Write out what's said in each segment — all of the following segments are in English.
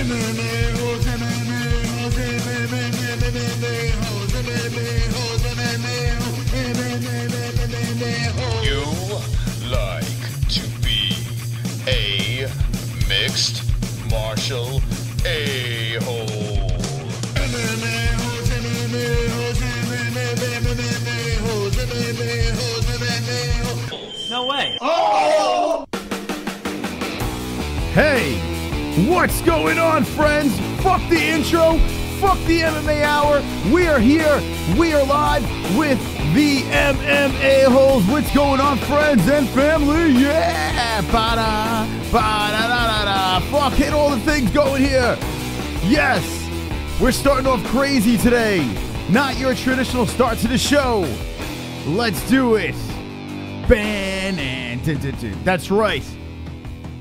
You like to be a mixed martial a-hole. No way. Oh! Hey, what's going on, friends? Fuck the intro. Fuck the MMA hour. We are here. We are live with the MMA-Holes. What's going on, friends and family? Yeah! Ba-da, ba-da-da-da-da. Fuck, hit all the things going here. Yes, we're starting off crazy today. Not your traditional start to the show. Let's do it. That's right.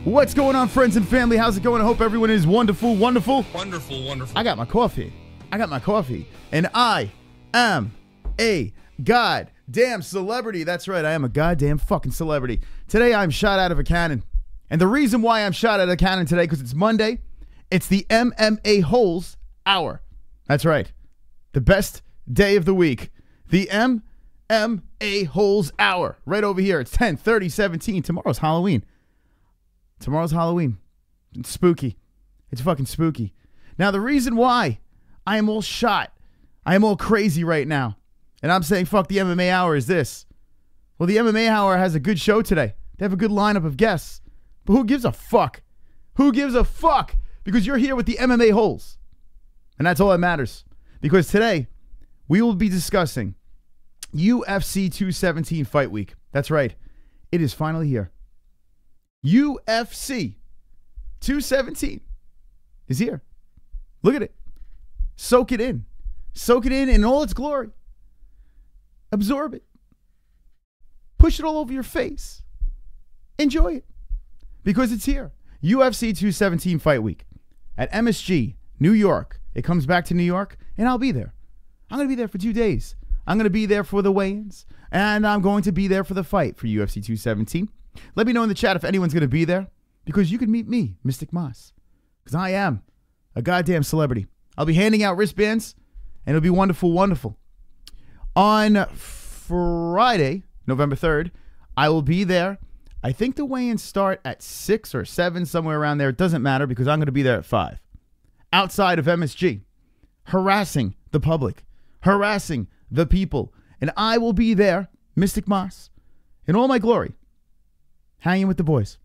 What's going on, friends and family? How's it going? I hope everyone is wonderful, wonderful. Wonderful, wonderful. I got my coffee. And I am a goddamn celebrity. That's right. I am a goddamn fucking celebrity. Today, I'm shot out of a cannon. And the reason why I'm shot out of a cannon today, because it's Monday. It's the MMA-Holes hour. That's right. The best day of the week. The MMA-Holes hour. Right over here. It's 10/30/17. Tomorrow's Halloween. It's spooky. It's fucking spooky. Now, the reason why I am all shot, I am all crazy right now, and I'm saying fuck the MMA hour is this. Well, the MMA hour has a good show today. They have a good lineup of guests. But who gives a fuck? Who gives a fuck? Because you're here with the MMA-Holes. And that's all that matters. Because today, we will be discussing UFC 217 Fight Week. That's right. It is finally here. UFC 217 is here. Look at it. Soak it in. Soak it in all its glory. Absorb it. Push it all over your face. Enjoy it. Because it's here. UFC 217 Fight Week at MSG, New York. It comes back to New York, and I'll be there. I'm going to be there for 2 days. I'm going to be there for the weigh-ins, and I'm going to be there for the fight for UFC 217. Let me know in the chat if anyone's going to be there, because you can meet me, Mystic Moss, because I am a goddamn celebrity. I'll be handing out wristbands, and it'll be wonderful, wonderful. On Friday, November 3rd, I will be there. I think the weigh-ins start at 6 or 7, somewhere around there. It doesn't matter, because I'm going to be there at 5. Outside of MSG, harassing the public, harassing the people. And I will be there, Mystic Moss, in all my glory, hanging with the boys.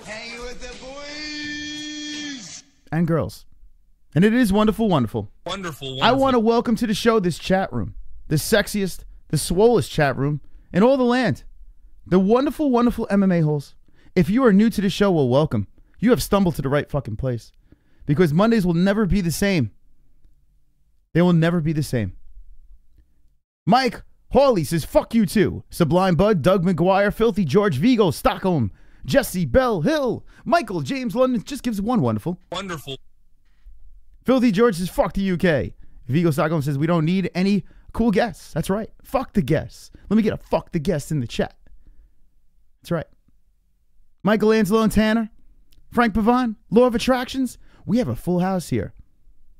Hanging with the boys. And girls. And it is wonderful, wonderful. Wonderful, wonderful. I want to welcome to the show this chat room. The sexiest, the swollest chat room in all the land. The wonderful, wonderful MMA-Holes. If you are new to the show, well, welcome. You have stumbled to the right fucking place. Because Mondays will never be the same. They will never be the same. Mike Hawley says, fuck you too. Sublime Bud, Doug McGuire, Filthy George, Vigo, Stockholm, Jessie, Bell, Hill, Michael, James London, just gives one wonderful. Wonderful. Filthy George says, fuck the UK. Vigo Stockholm says, we don't need any cool guests. That's right. Fuck the guests. Let me get a fuck the guests in the chat. That's right. Michael Angelo and Tanner, Frank Pavon, Law of Attractions. We have a full house here.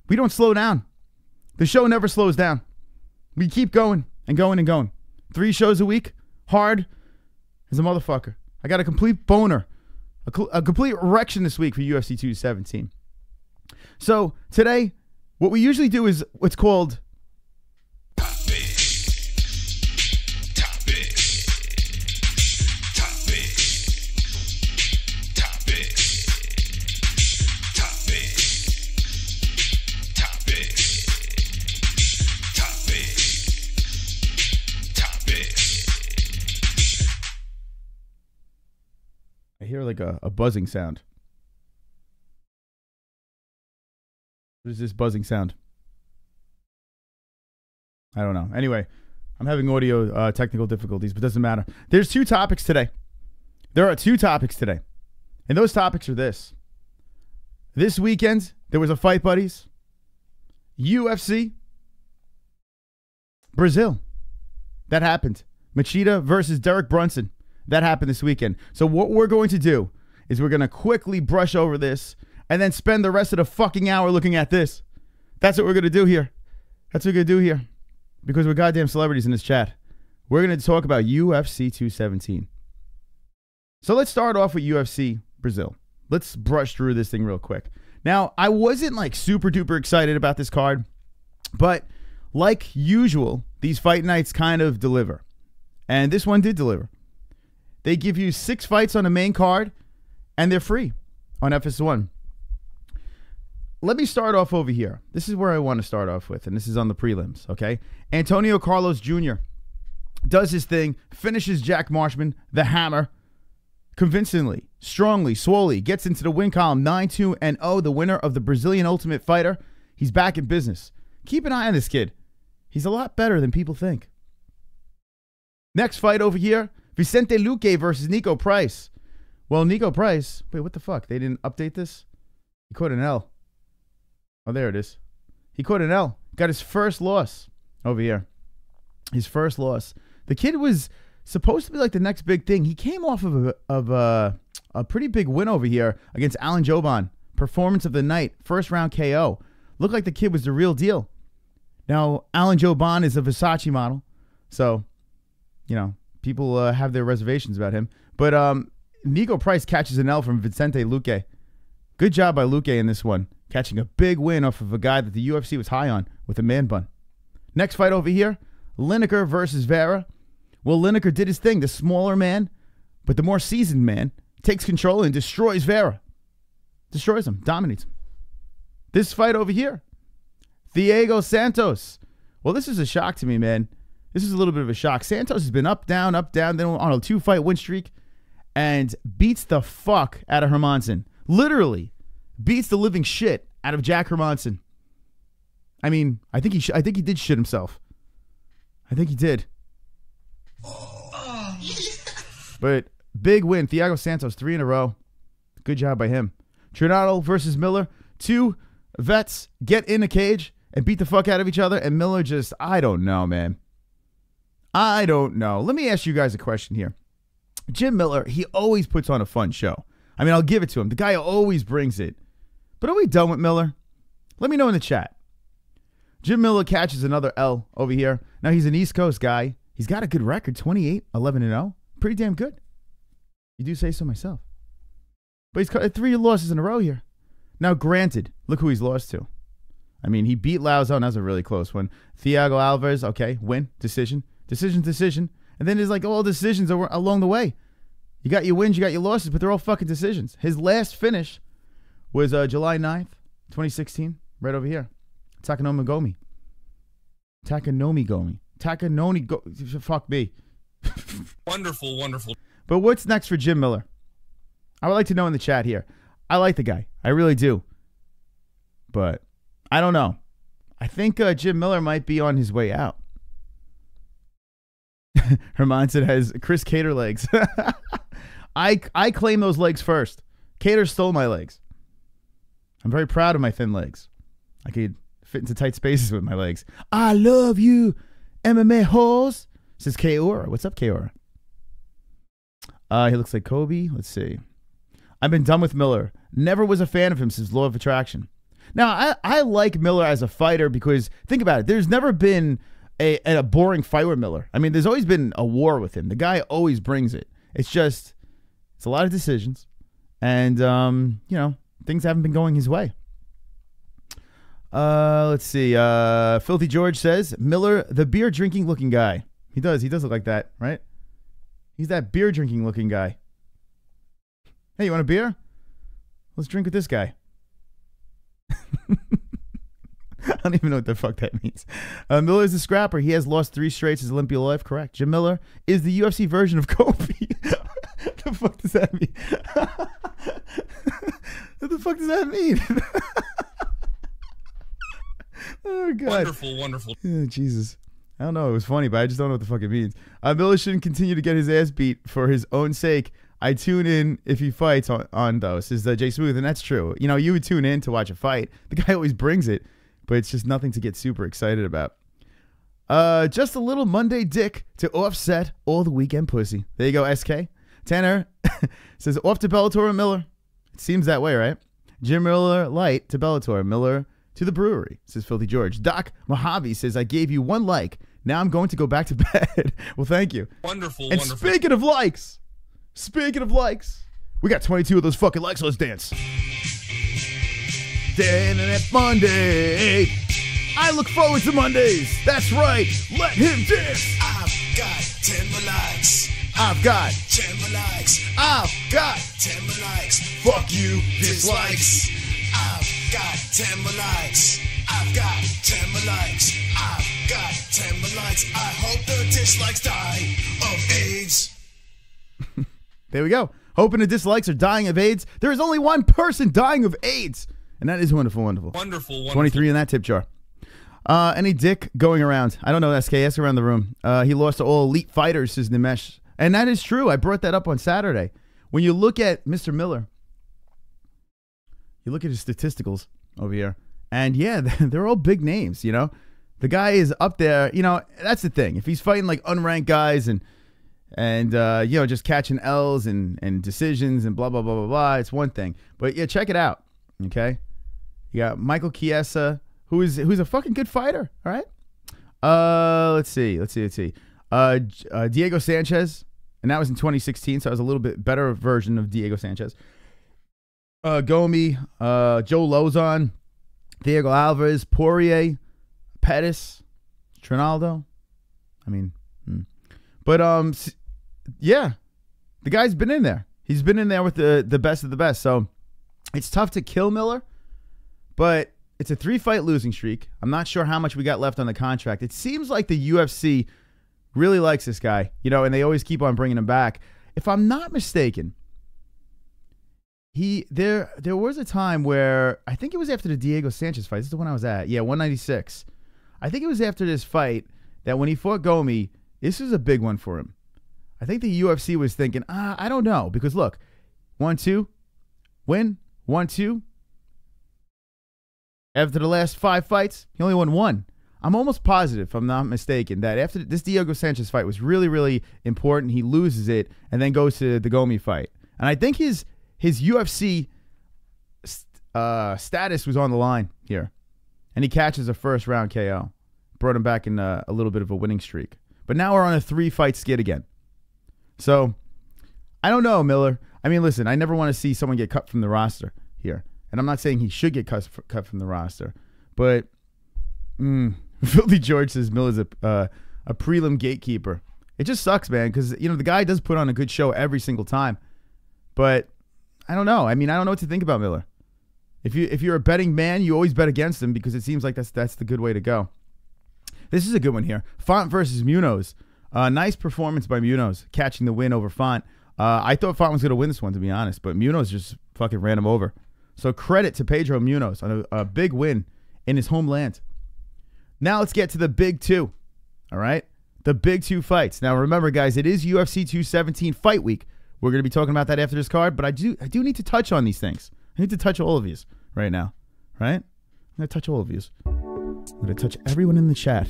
We don't slow down. The show never slows down. We keep going and going and going. 3 shows a week. Hard as a motherfucker. I got a complete boner. A complete erection this week for UFC 217. So today, what we usually do is what's called I hear like a buzzing sound. What is this buzzing sound? I don't know. Anyway, I'm having audio technical difficulties, but it doesn't matter. There's 2 topics today. There are 2 topics today. And those topics are this. This weekend, there was a Fight Buddies. UFC. Brazil. That happened. Machida versus Derek Brunson. That happened this weekend. So what we're going to do is we're going to quickly brush over this. and then spend the rest of the fucking hour looking at this. That's what we're going to do here. That's what we're going to do here. Because we're goddamn celebrities in this chat. We're going to talk about UFC 217. So let's start off with UFC Brazil. Let's brush through this thing real quick. Now, I wasn't like super duper excited about this card, but like usual, these fight nights kind of deliver. And this one did deliver. They give you 6 fights on the main card, and they're free on FS1. Let me start off over here. This is where I want to start off with, and this is on the prelims, okay? Antonio Carlos Jr. does his thing, finishes Jack Marshman, the Hammer, convincingly, strongly, slowly, gets into the win column, 9-2-0, the winner of the Brazilian Ultimate Fighter. He's back in business. Keep an eye on this kid. He's a lot better than people think. Next fight over here, Vicente Luque versus Nico Price. Well, Nico Price, wait, what the fuck? They didn't update this? He caught an L. Oh, there it is. He caught an L. Got his first loss over here. His first loss. The kid was supposed to be like the next big thing. He came off of a pretty big win over here against Alan Joban. Performance of the night. First round KO. Looked like the kid was the real deal. Now, Alan Joban is a Versace model. So, you know, people have their reservations about him. But Nico Price catches an L from Vicente Luque. Good job by Luque in this one. Catching a big win off of a guy that the UFC was high on with a man bun. Next fight over here, Lineker versus Vera. Well, Lineker did his thing. The smaller man, but the more seasoned man, takes control and destroys Vera. Destroys him. Dominates him. This fight over here, Thiago Santos. Well, this is a shock to me, man. This is a little bit of a shock. Santos has been up, down, then on a 2-fight win streak and beats the fuck out of Hermanson. Literally beats the living shit out of Jack Hermanson. I mean, I think he did shit himself. I think he did. But big win. Thiago Santos, 3 in a row. Good job by him. Trinaldo versus Miller. 2 vets get in a cage and beat the fuck out of each other. And Miller just, I don't know, man. I don't know. Let me ask you guys a question here. Jim Miller, he always puts on a fun show. I mean, I'll give it to him. The guy always brings it. But are we done with Miller? Let me know in the chat. Jim Miller catches another L over here. Now, he's an East Coast guy. He's got a good record, 28-11-0. Pretty damn good. You do say so myself. But he's got 3 losses in a row here. Now, granted, look who he's lost to. I mean, he beat Lauzon. That was a really close one. Thiago Alvarez, okay, win, decision. Decision. And then there's like all decisions along the way. You got your wins, you got your losses, but they're all fucking decisions. His last finish was July 9th, 2016, right over here. Takanome Gomi. Fuck me. Wonderful. But what's next for Jim Miller? I would like to know in the chat here. I like the guy. I really do. But I don't know. I think Jim Miller might be on his way out. Hermanson has Chris Cater legs. I claim those legs first. Cater stole my legs. I'm very proud of my thin legs. I could fit into tight spaces with my legs. I love you, MMA-Holes, says Kaora. What's up, Kaora? He looks like Kobe. Let's see. I've been done with Miller. Never was a fan of him since Law of Attraction. Now, I like Miller as a fighter because, think about it, there's never been a boring fight with Miller. I mean, there's always been a war with him. The guy always brings it. It's just, it's a lot of decisions. And, you know, things haven't been going his way. Let's see. Filthy George says, Miller, the beer-drinking looking guy. He does look like that, right? He's that beer-drinking looking guy. Hey, you want a beer? Let's drink with this guy. I don't even know what the fuck that means. Miller is a scrapper. He has lost 3 straight his Olympia life. Correct. Jim Miller is the UFC version of Kobe. What the fuck does that mean? What the fuck does that mean? Oh, God. Wonderful. Oh, Jesus. I don't know. It was funny, but I just don't know what the fuck it means. Miller shouldn't continue to get his ass beat for his own sake. I tune in if he fights on those, says Jay Smooth, and that's true. You know, you would tune in to watch a fight. The guy always brings it, but it's just nothing to get super excited about. Just a little Monday dick to offset all the weekend pussy. There you go, SK. Tanner says, off to Bellator and Miller. It seems that way, right? Jim Miller Light to Bellator. Miller to the brewery, says Filthy George. Doc Mojave says, I gave you 1 like. Now I'm going to go back to bed. Well, thank you. Wonderful, and wonderful. Speaking of likes, we got 22 of those fucking likes. Let's dance. Monday. I look forward to Mondays. That's right. Let him dance. I've got 10 more likes. I've got 10 more likes. I've got 10 more likes. fuck you dislikes. I've got 10 more likes. I've got 10 more likes. I've got 10 more likes. I hope the dislikes die of AIDS. There we go. Hoping the dislikes are dying of AIDS. There is only one person dying of AIDS, and that is wonderful, wonderful. Wonderful, wonderful. 23 in that tip jar. Any dick going around? I don't know, SK. Ask around the room. He lost to all elite fighters, says Nimesh. And that is true. I brought that up on Saturday. When you look at Mr. Miller, you look at his statisticals over here, and yeah, they're all big names, you know? The guy is up there, you know, that's the thing. If he's fighting like unranked guys and you know, just catching L's and decisions and blah, blah, blah, blah, blah, it's one thing. But yeah, check it out, okay? You got Michael Chiesa, who's a fucking good fighter, all right? Let's see. Diego Sanchez, and that was in 2016, so I was a little bit better version of Diego Sanchez. Gomi, Joe Lozon, Diego Alvarez, Poirier, Pettis, Trinaldo. I mean, but yeah, the guy's been in there. He's been in there with the best of the best. So it's tough to kill Miller, but it's a 3-fight losing streak. I'm not sure how much we got left on the contract. It seems like the UFC really likes this guy, you know, and they always keep on bringing him back. If I'm not mistaken, there was a time where I think it was after the Diego Sanchez fight. This is the one I was at. Yeah, 196. I think it was after this fight that when he fought Gomi, this was a big one for him. I think the UFC was thinking, I don't know, because look, 1-2, win, 1-2. After the last 5 fights, he only won 1. I'm almost positive, if I'm not mistaken, that after this Diego Sanchez fight was really, really important. He loses it and then goes to the Gomi fight. And I think his UFC status was on the line here. And he catches a first-round KO. Brought him back in a little bit of a winning streak. But now we're on a 3-fight skid again. So, I don't know, Miller. I mean, listen, I never want to see someone get cut from the roster here. And I'm not saying he should get cut from the roster. But, Filthy George says Miller's a prelim gatekeeper. It just sucks, man, because, you know, the guy does put on a good show every single time. But, I don't know. I mean, I don't know what to think about Miller. If you're a betting man, you always bet against him because it seems like that's the good way to go. This is a good one here. Font versus Munoz. Nice performance by Munoz, catching the win over Font. I thought Font was going to win this one, to be honest, but Munoz just fucking ran him over. So credit to Pedro Munoz on a big win in his homeland. Now let's get to the big 2. All right? The big 2 fights. Now remember, guys, it is UFC 217 fight week. We're going to be talking about that after this card, but I do need to touch on these things. I need to touch all of you right now, right? I'm going to touch all of you. I'm going to touch everyone in the chat.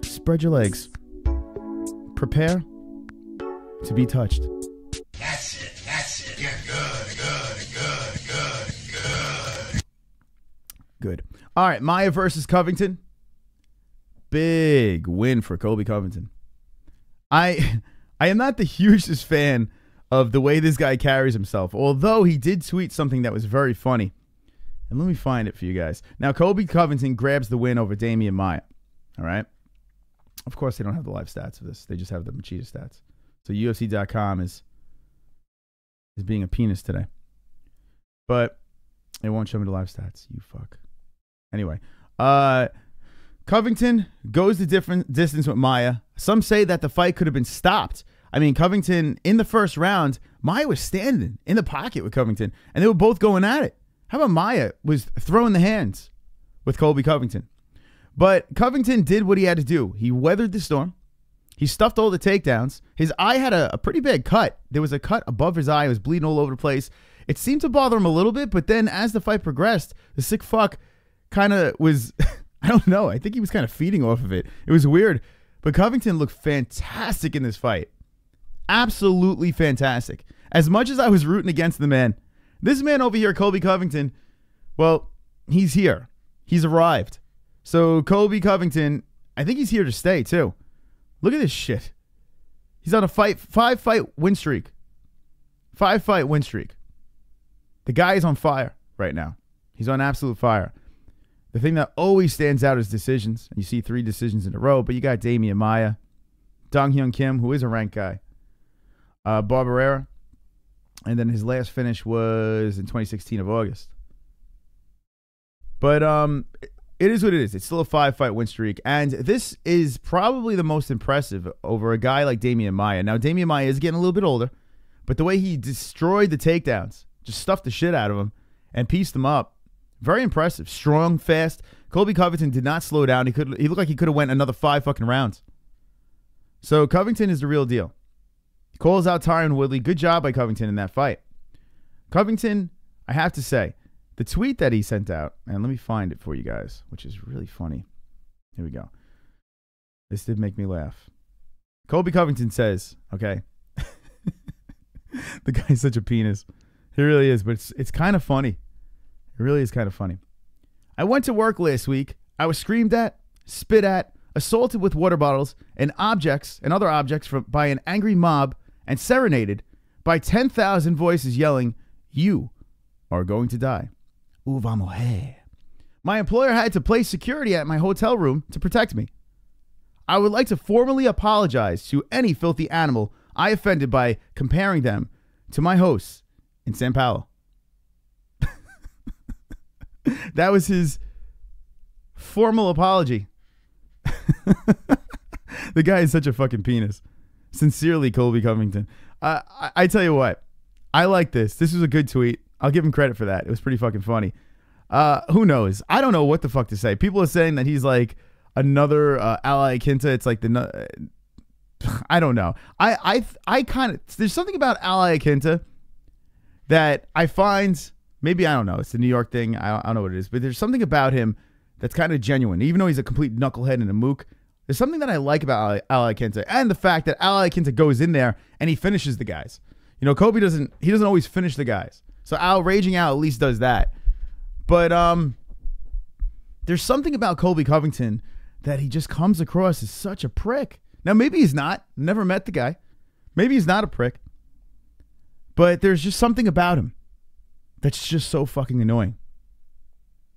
Spread your legs. Prepare to be touched. That's it. Yeah, good. Good. All right, Maia versus Covington. Big win for Colby Covington. I am not the hugest fan of the way this guy carries himself, although he did tweet something that was very funny. And let me find it for you guys. Now, Colby Covington grabs the win over Damian Maia. All right? Of course, they don't have the live stats of this. They just have the Machida stats. So UFC.com is being a penis today. But it won't show me the live stats. You fuck. Anyway. Covington goes the different distance with Maia. Some say that the fight could have been stopped. I mean, Covington, in the first round, Maia was standing in the pocket with Covington, and they were both going at it. How about Maia was throwing the hands with Colby Covington? But Covington did what he had to do. He weathered the storm. He stuffed all the takedowns. His eye had a pretty big cut. There was a cut above his eye. It was bleeding all over the place. It seemed to bother him a little bit, but then as the fight progressed, the sick fuck kind of was, I don't know, I think he was kind of feeding off of it. It was weird. But Covington looked fantastic in this fight. Absolutely fantastic. As much as I was rooting against the man, This man over here, Colby Covington, well, he's here. He's arrived. So Colby Covington, I think he's here to stay too. Look at this shit. He's on a five-fight win streak. 5-fight win streak. The guy is on fire right now. He's on absolute fire. The thing that always stands out is decisions. You see 3 decisions in a row, but you got Damian Maia, Dong Hyun Kim, who is a ranked guy, Barberera, and then his last finish was in 2016 of August. But it is what it is. It's still a 5-fight win streak, and this is probably the most impressive over a guy like Damian Maia. Now, Damian Maia is getting a little bit older, but the way he destroyed the takedowns, just stuffed the shit out of him and pieced them up, very impressive. Strong, fast. Colby Covington did not slow down. He looked like he could have went another 5 fucking rounds. So Covington is the real deal. He calls out Tyron Woodley. Good job by Covington in that fight. Covington, I have to say, the tweet that he sent out, and let me find it for you guys, which is really funny. Here we go. This did make me laugh. Colby Covington says, okay, the guy's such a penis. He really is, but it's kind of funny. It really is kind of funny. I went to work last week. I was screamed at, spit at, assaulted with water bottles and objects and other objects by an angry mob and serenaded by 10,000 voices yelling, "You are going to die. Ooh, vamos hey." My employer had to place security at my hotel room to protect me. I would like to formally apologize to any filthy animal I offended by comparing them to my hosts in Sao Paulo. That was his formal apology. The guy is such a fucking penis. Sincerely, Colby Covington. I tell you what. I like this. This was a good tweet. I'll give him credit for that. It was pretty fucking funny. Who knows? I don't know what the fuck to say. People are saying that he's like another Ally Quinta. It's like I don't know. I kind of, there's something about Ally Quinta that I find, maybe, I don't know, it's the New York thing. I don't know what it is, but there's something about him that's kind of genuine. Even though he's a complete knucklehead and a mook, there's something that I like about Ally Quinta, and the fact that Ally Quinta goes in there and he finishes the guys. You know, Kobe doesn't always finish the guys. So Al raging out at least does that. But there's something about Colby Covington that he just comes across as such a prick. Now, maybe he's not. Never met the guy. Maybe he's not a prick. But there's just something about him that's just so fucking annoying.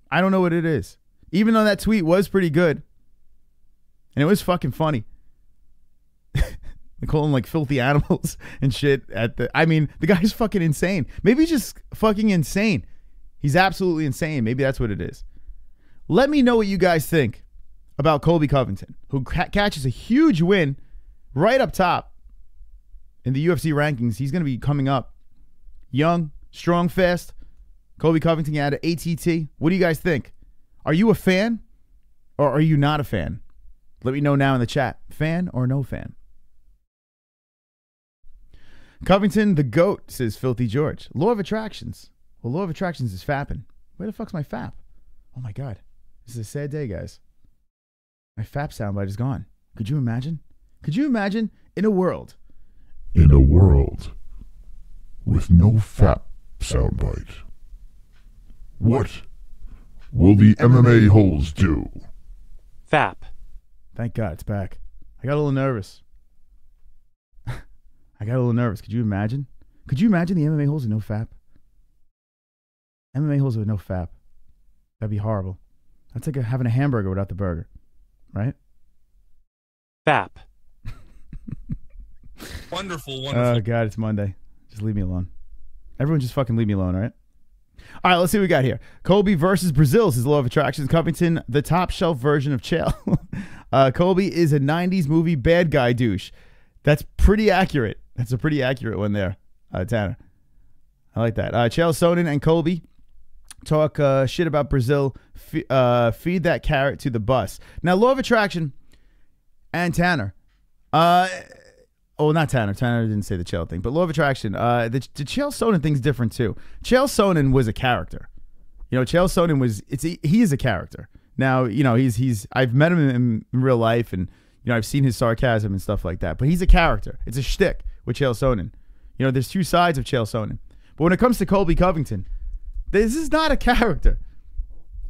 I don't know what it is. Even though that tweet was pretty good. And it was fucking funny. They call him like filthy animals and shit. I mean, the guy's fucking insane. Maybe he's just fucking insane. He's absolutely insane. Maybe that's what it is. Let me know what you guys think about Colby Covington, who catches a huge win right up top in the UFC rankings. He's going to be coming up. Young, strong, fast. Colby Covington out of ATT. What do you guys think? Are you a fan or are you not a fan? Let me know now in the chat. Fan or no fan? Covington, the GOAT, says Filthy George. Law of Attractions. Well, Law of Attractions is fapping. Where the fuck's my fap? Oh my God. This is a sad day, guys. My fap soundbite is gone. Could you imagine? Could you imagine in a world? In a world with no fap soundbite, what will the MMA-Holes do? Fap. Thank God it's back. I got a little nervous. Could you imagine? Could you imagine the MMA-Holes with no fap? MMA-Holes with no fap. That'd be horrible. That's like having a hamburger without the burger. Right? Fap. Wonderful. Oh, God, it's Monday. Just leave me alone. Everyone just fucking leave me alone, all right? All right, let's see what we got here. Colby versus Brazil is Law of Attractions. Covington, the top shelf version of Chael. Colby is a 90s movie bad guy douche. That's pretty accurate. That's a pretty accurate one there, Tanner. I like that. Chael Sonnen and Colby talk shit about Brazil. Feed that carrot to the bus. Now, Law of Attraction and Tanner. Oh, not Tanner. Tanner didn't say the Chael thing. But Law of Attraction. The Chael Sonnen thing's different, too. Chael Sonnen was a character. You know, Chael Sonnen was... he is a character. Now, you know, I've met him in real life, and, you know, I've seen his sarcasm and stuff like that. But he's a character. It's a shtick with Chael Sonnen. You know, there's two sides of Chael Sonnen. But when it comes to Colby Covington, this is not a character.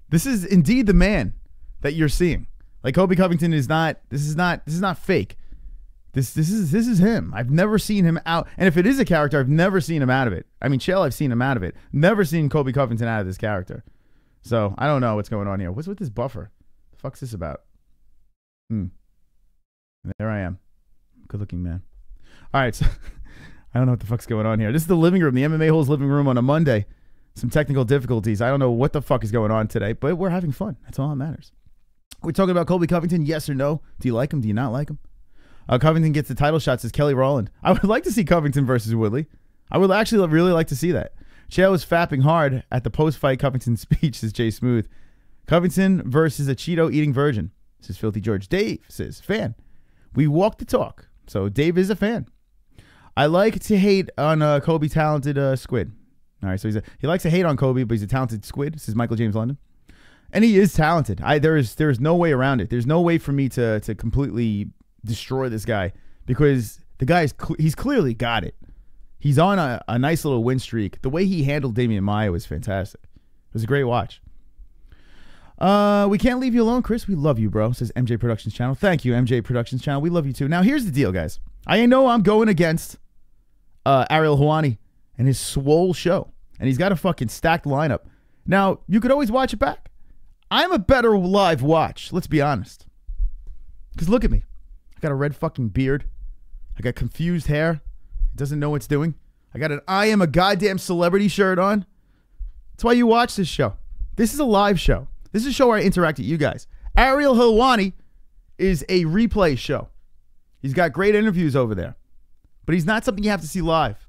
This is indeed the man that you're seeing. Like Colby Covington is not. This is not fake. This is him. I've never seen him out. And if it is a character, I've never seen him out of it. I mean, Chael, I've seen him out of it. Never seen Colby Covington out of this character. So I don't know what's going on here. What's with this buffer? The fuck's this about? There I am. Good looking man. All right. So I don't know what the fuck's going on here. This is the living room, the MMA-Holes living room on a Monday. Some technical difficulties. I don't know what the fuck is going on today, but we're having fun. That's all that matters. We're talking about Colby Covington, yes or no? Do you like him? Do you not like him? Covington gets the title shot, says Kelly Rowland. I would like to see Covington versus Woodley. I would actually really like to see that. Chael was fapping hard at the post-fight Covington speech, says Jay Smooth. Covington versus a Cheeto-eating virgin, says Filthy George. Dave says, fan. We walk the talk. So Dave is a fan. I like to hate on Kobe talented squid. All right, so he likes to hate on Kobe, but he's a talented squid, says Michael James London. And he is talented. There is no way around it. There's no way for me to completely destroy this guy because the guy he's clearly got it. He's on a nice little win streak. The way he handled Damian Maia was fantastic. It was a great watch. We can't leave you alone, Chris. We love you, bro, says MJ Productions Channel. Thank you, MJ Productions Channel. We love you too. Now, here's the deal, guys. I know I'm going against Ariel Helwani and his swole show, and he's got a fucking stacked lineup. Now, you could always watch it back. I'm a better live watch, let's be honest. Because look at me. I got a red fucking beard. I got confused hair. It doesn't know what it's doing. I got an I am a goddamn celebrity shirt on. That's why you watch this show. This is a live show. This is a show where I interact with you guys. Ariel Helwani is a replay show. He's got great interviews over there. But he's not something you have to see live.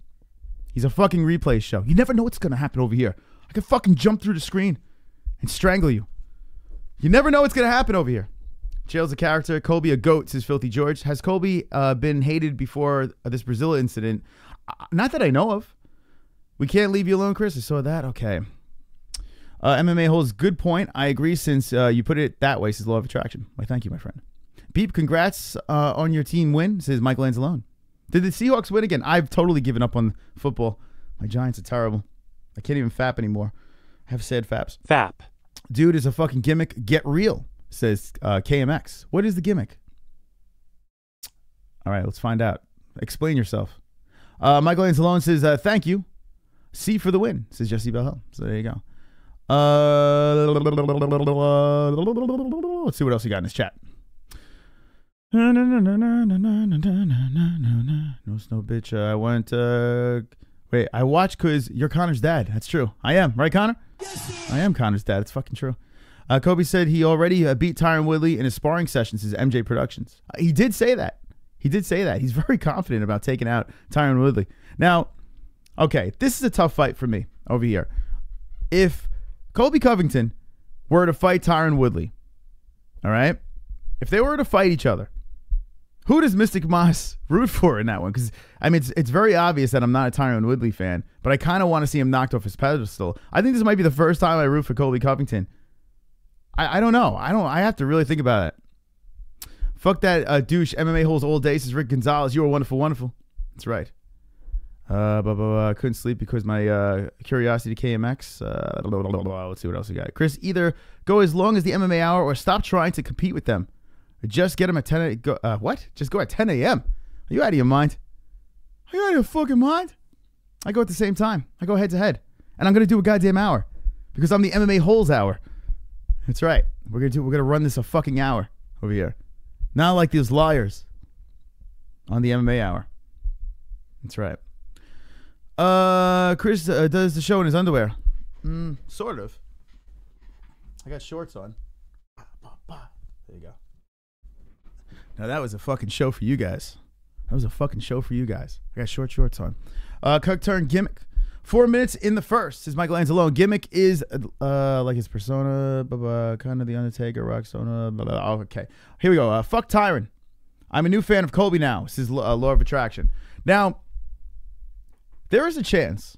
He's a fucking replay show. You never know what's going to happen over here. I could fucking jump through the screen and strangle you. You never know what's going to happen over here. Chael's a character. Colby a goat, says Filthy George. Has Colby been hated before this Brazil incident? Not that I know of. We can't leave you alone, Chris. I saw that. Okay. MMA-Holes, good point. I agree since you put it that way, says Law of Attraction. Why, thank you, my friend. Beep, congrats on your team win, says Michael Anzalone. Did the Seahawks win again? I've totally given up on football. My Giants are terrible. I can't even fap anymore. I have sad faps. Fap. Dude is a fucking gimmick. Get real, says KMX. What is the gimmick? All right, let's find out. Explain yourself. Michael Anzalone says, thank you. C for the win, says Jessie Bell. So there you go. Let's see what else you got in this chat. No snow bitch. I went wait, I watched because you're Connor's dad. That's true. I am, right, Connor? I am Connor's dad. It's fucking true. Kobe said he already beat Tyron Woodley in his sparring sessions, his MJ Productions. He did say that. He did say that. He's very confident about taking out Tyron Woodley. Now, okay, this is a tough fight for me over here. If Colby Covington were to fight Tyron Woodley, all right? If they were to fight each other, who does Mystic Moss root for in that one? Because, I mean, it's very obvious that I'm not a Tyron Woodley fan, but I kind of want to see him knocked off his pedestal. I think this might be the first time I root for Colby Covington. I don't know. I have to really think about it. Fuck that douche. MMA-Holes all day, says Rick Gonzalez. You are wonderful, wonderful. That's right. Couldn't sleep because my curiosity KMX. Let's see what else we got. Chris, either go as long as the MMA hour or stop trying to compete with them. Just get them at 10 a.m. What? Just go at 10 a.m. Are you out of your mind? Are you out of your fucking mind? I go at the same time. I go head to head. And I'm going to do a goddamn hour. Because I'm the MMA-Holes hour. That's right. We're gonna run this a fucking hour over here. Not like these liars on the MMA hour. That's right. Chris does the show in his underwear. Sort of. I got shorts on. There you go. Now that was a fucking show for you guys. That was a fucking show for you guys. I got shorts on. Cook turn gimmick. 4 minutes in the first, says Michael Anzalone. Gimmick is like his persona, kind of the Undertaker, Roxona. Oh, okay, here we go. Fuck Tyron. I'm a new fan of Colby now, says Law of Attraction. Now, there is a chance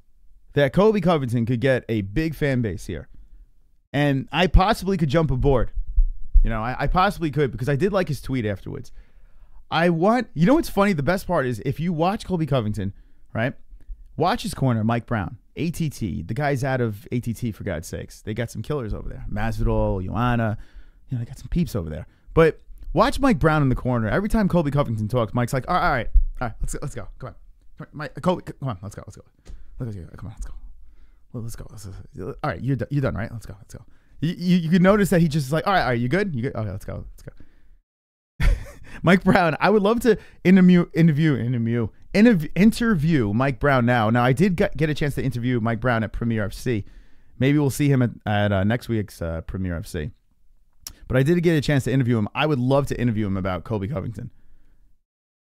that Colby Covington could get a big fan base here. And I possibly could jump aboard. You know, I possibly could because I did like his tweet afterwards. You know what's funny? The best part is if you watch Colby Covington, right? Watch his corner, Mike Brown. ATT, the guys out of ATT, for God's sakes, they got some killers over there. Masvidal, Joanna, they got some peeps over there. But watch Mike Brown in the corner. Every time Colby Covington talks, Mike's like, all right, let's go. Come on. Mike, Colby, come on, let's go. Come on, let's go. Let's go. All right, you're done, right? Let's go. You can notice that he just is like, all right, you good? You good? Okay, let's go. Mike Brown, I would love to interview Mike Brown now. Now, I did get a chance to interview Mike Brown at Premier FC. Maybe we'll see him at next week's Premier FC. But I did get a chance to interview him. I would love to interview him about Colby Covington.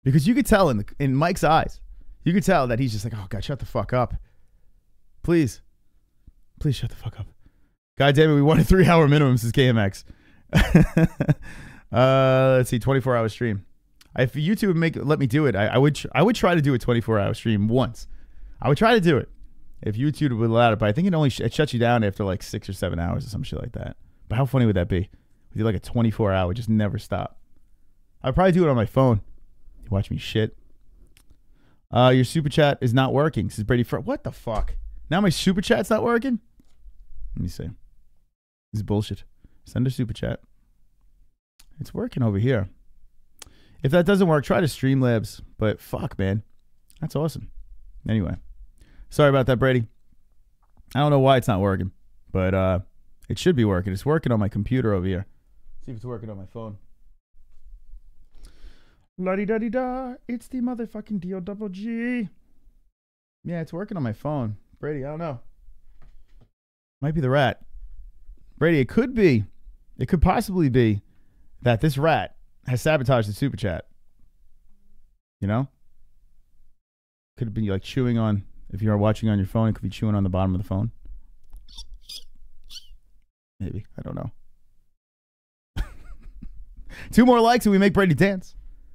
Because you could tell in Mike's eyes, you could tell that he's just like, oh, God, shut the fuck up. Please shut the fuck up. God damn it, we won a 3-hour minimum since KMX. Let's see, 24-hour stream. If YouTube would let me do it, I would try to do a 24-hour stream once. I would try to do it if YouTube would allow it, but I think it shuts you down after like 6 or 7 hours or some shit like that. But how funny would that be? We do like a 24-hour, just never stop. I'd probably do it on my phone. You watch me shit. Your super chat is not working, says Brady. What the fuck? Now my super chat's not working? Let me see. This is bullshit. Send a super chat. It's working over here. If that doesn't work, try to Streamlabs. But fuck, man. That's awesome. Anyway. Sorry about that, Brady. I don't know why it's not working. But it should be working. It's working on my computer over here. See if it's working on my phone. La-di-da-di-da. It's the motherfucking D-O-double-G. Yeah, it's working on my phone. Brady, I don't know. Might be the rat. Brady, it could be. It could possibly be that this rat has sabotaged the super chat. You know? Could be like chewing on, if you're watching on your phone, it could be chewing on the bottom of the phone. Maybe. I don't know. 2 more likes and we make Brady dance.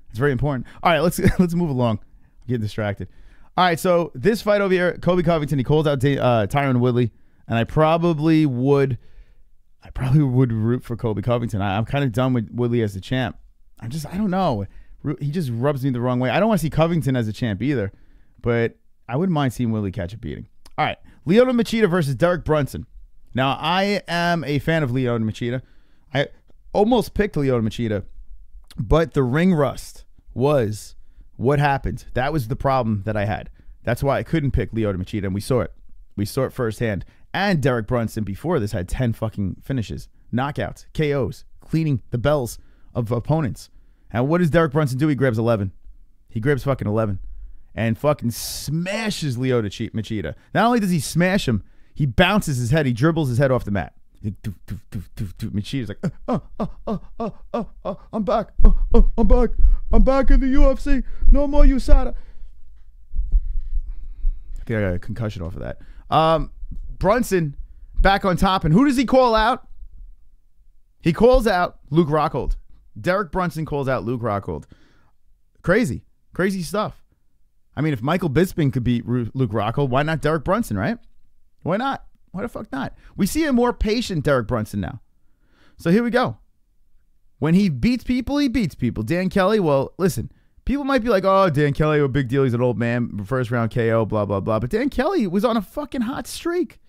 It's very important. All right, let's move along. I'm getting distracted. All right, so this fight over here, Colby Covington, he calls out Tyron Woodley, and I probably would root for Colby Covington. I'm kind of done with Woodley as the champ. I don't know. He just rubs me the wrong way. I don't want to see Covington as a champ either, but I wouldn't mind seeing Woodley catch a beating. All right, Lyoto Machida versus Derek Brunson. Now, I am a fan of Lyoto Machida. I almost picked Lyoto Machida, but the ring rust was what happened. That was the problem that I had. That's why I couldn't pick Lyoto Machida, and we saw it. We saw it firsthand. And Derek Brunson before this had 10 fucking finishes, knockouts, KOs, cleaning the bells of opponents. And what does Derek Brunson do? He grabs 11. He grabs fucking 11 and fucking smashes Lyoto Machida. Not only does he smash him, he bounces his head. He dribbles his head off the mat. Machida's like, I'm back. I'm back. I'm back in the UFC. No more USADA. Okay, I got a concussion off of that. Brunson back on top. And who does he call out? He calls out Luke Rockhold. Derek Brunson calls out Luke Rockhold. Crazy. Crazy stuff. I mean, if Michael Bisping could beat Luke Rockhold, why not Derek Brunson, right? Why not? Why the fuck not? We see a more patient Derek Brunson now. So here we go. When he beats people, he beats people. Dan Kelly, well, listen, people might be like, oh, Dan Kelly, a big deal. He's an old man, first round KO, blah, blah, blah. But Dan Kelly was on a fucking hot streak.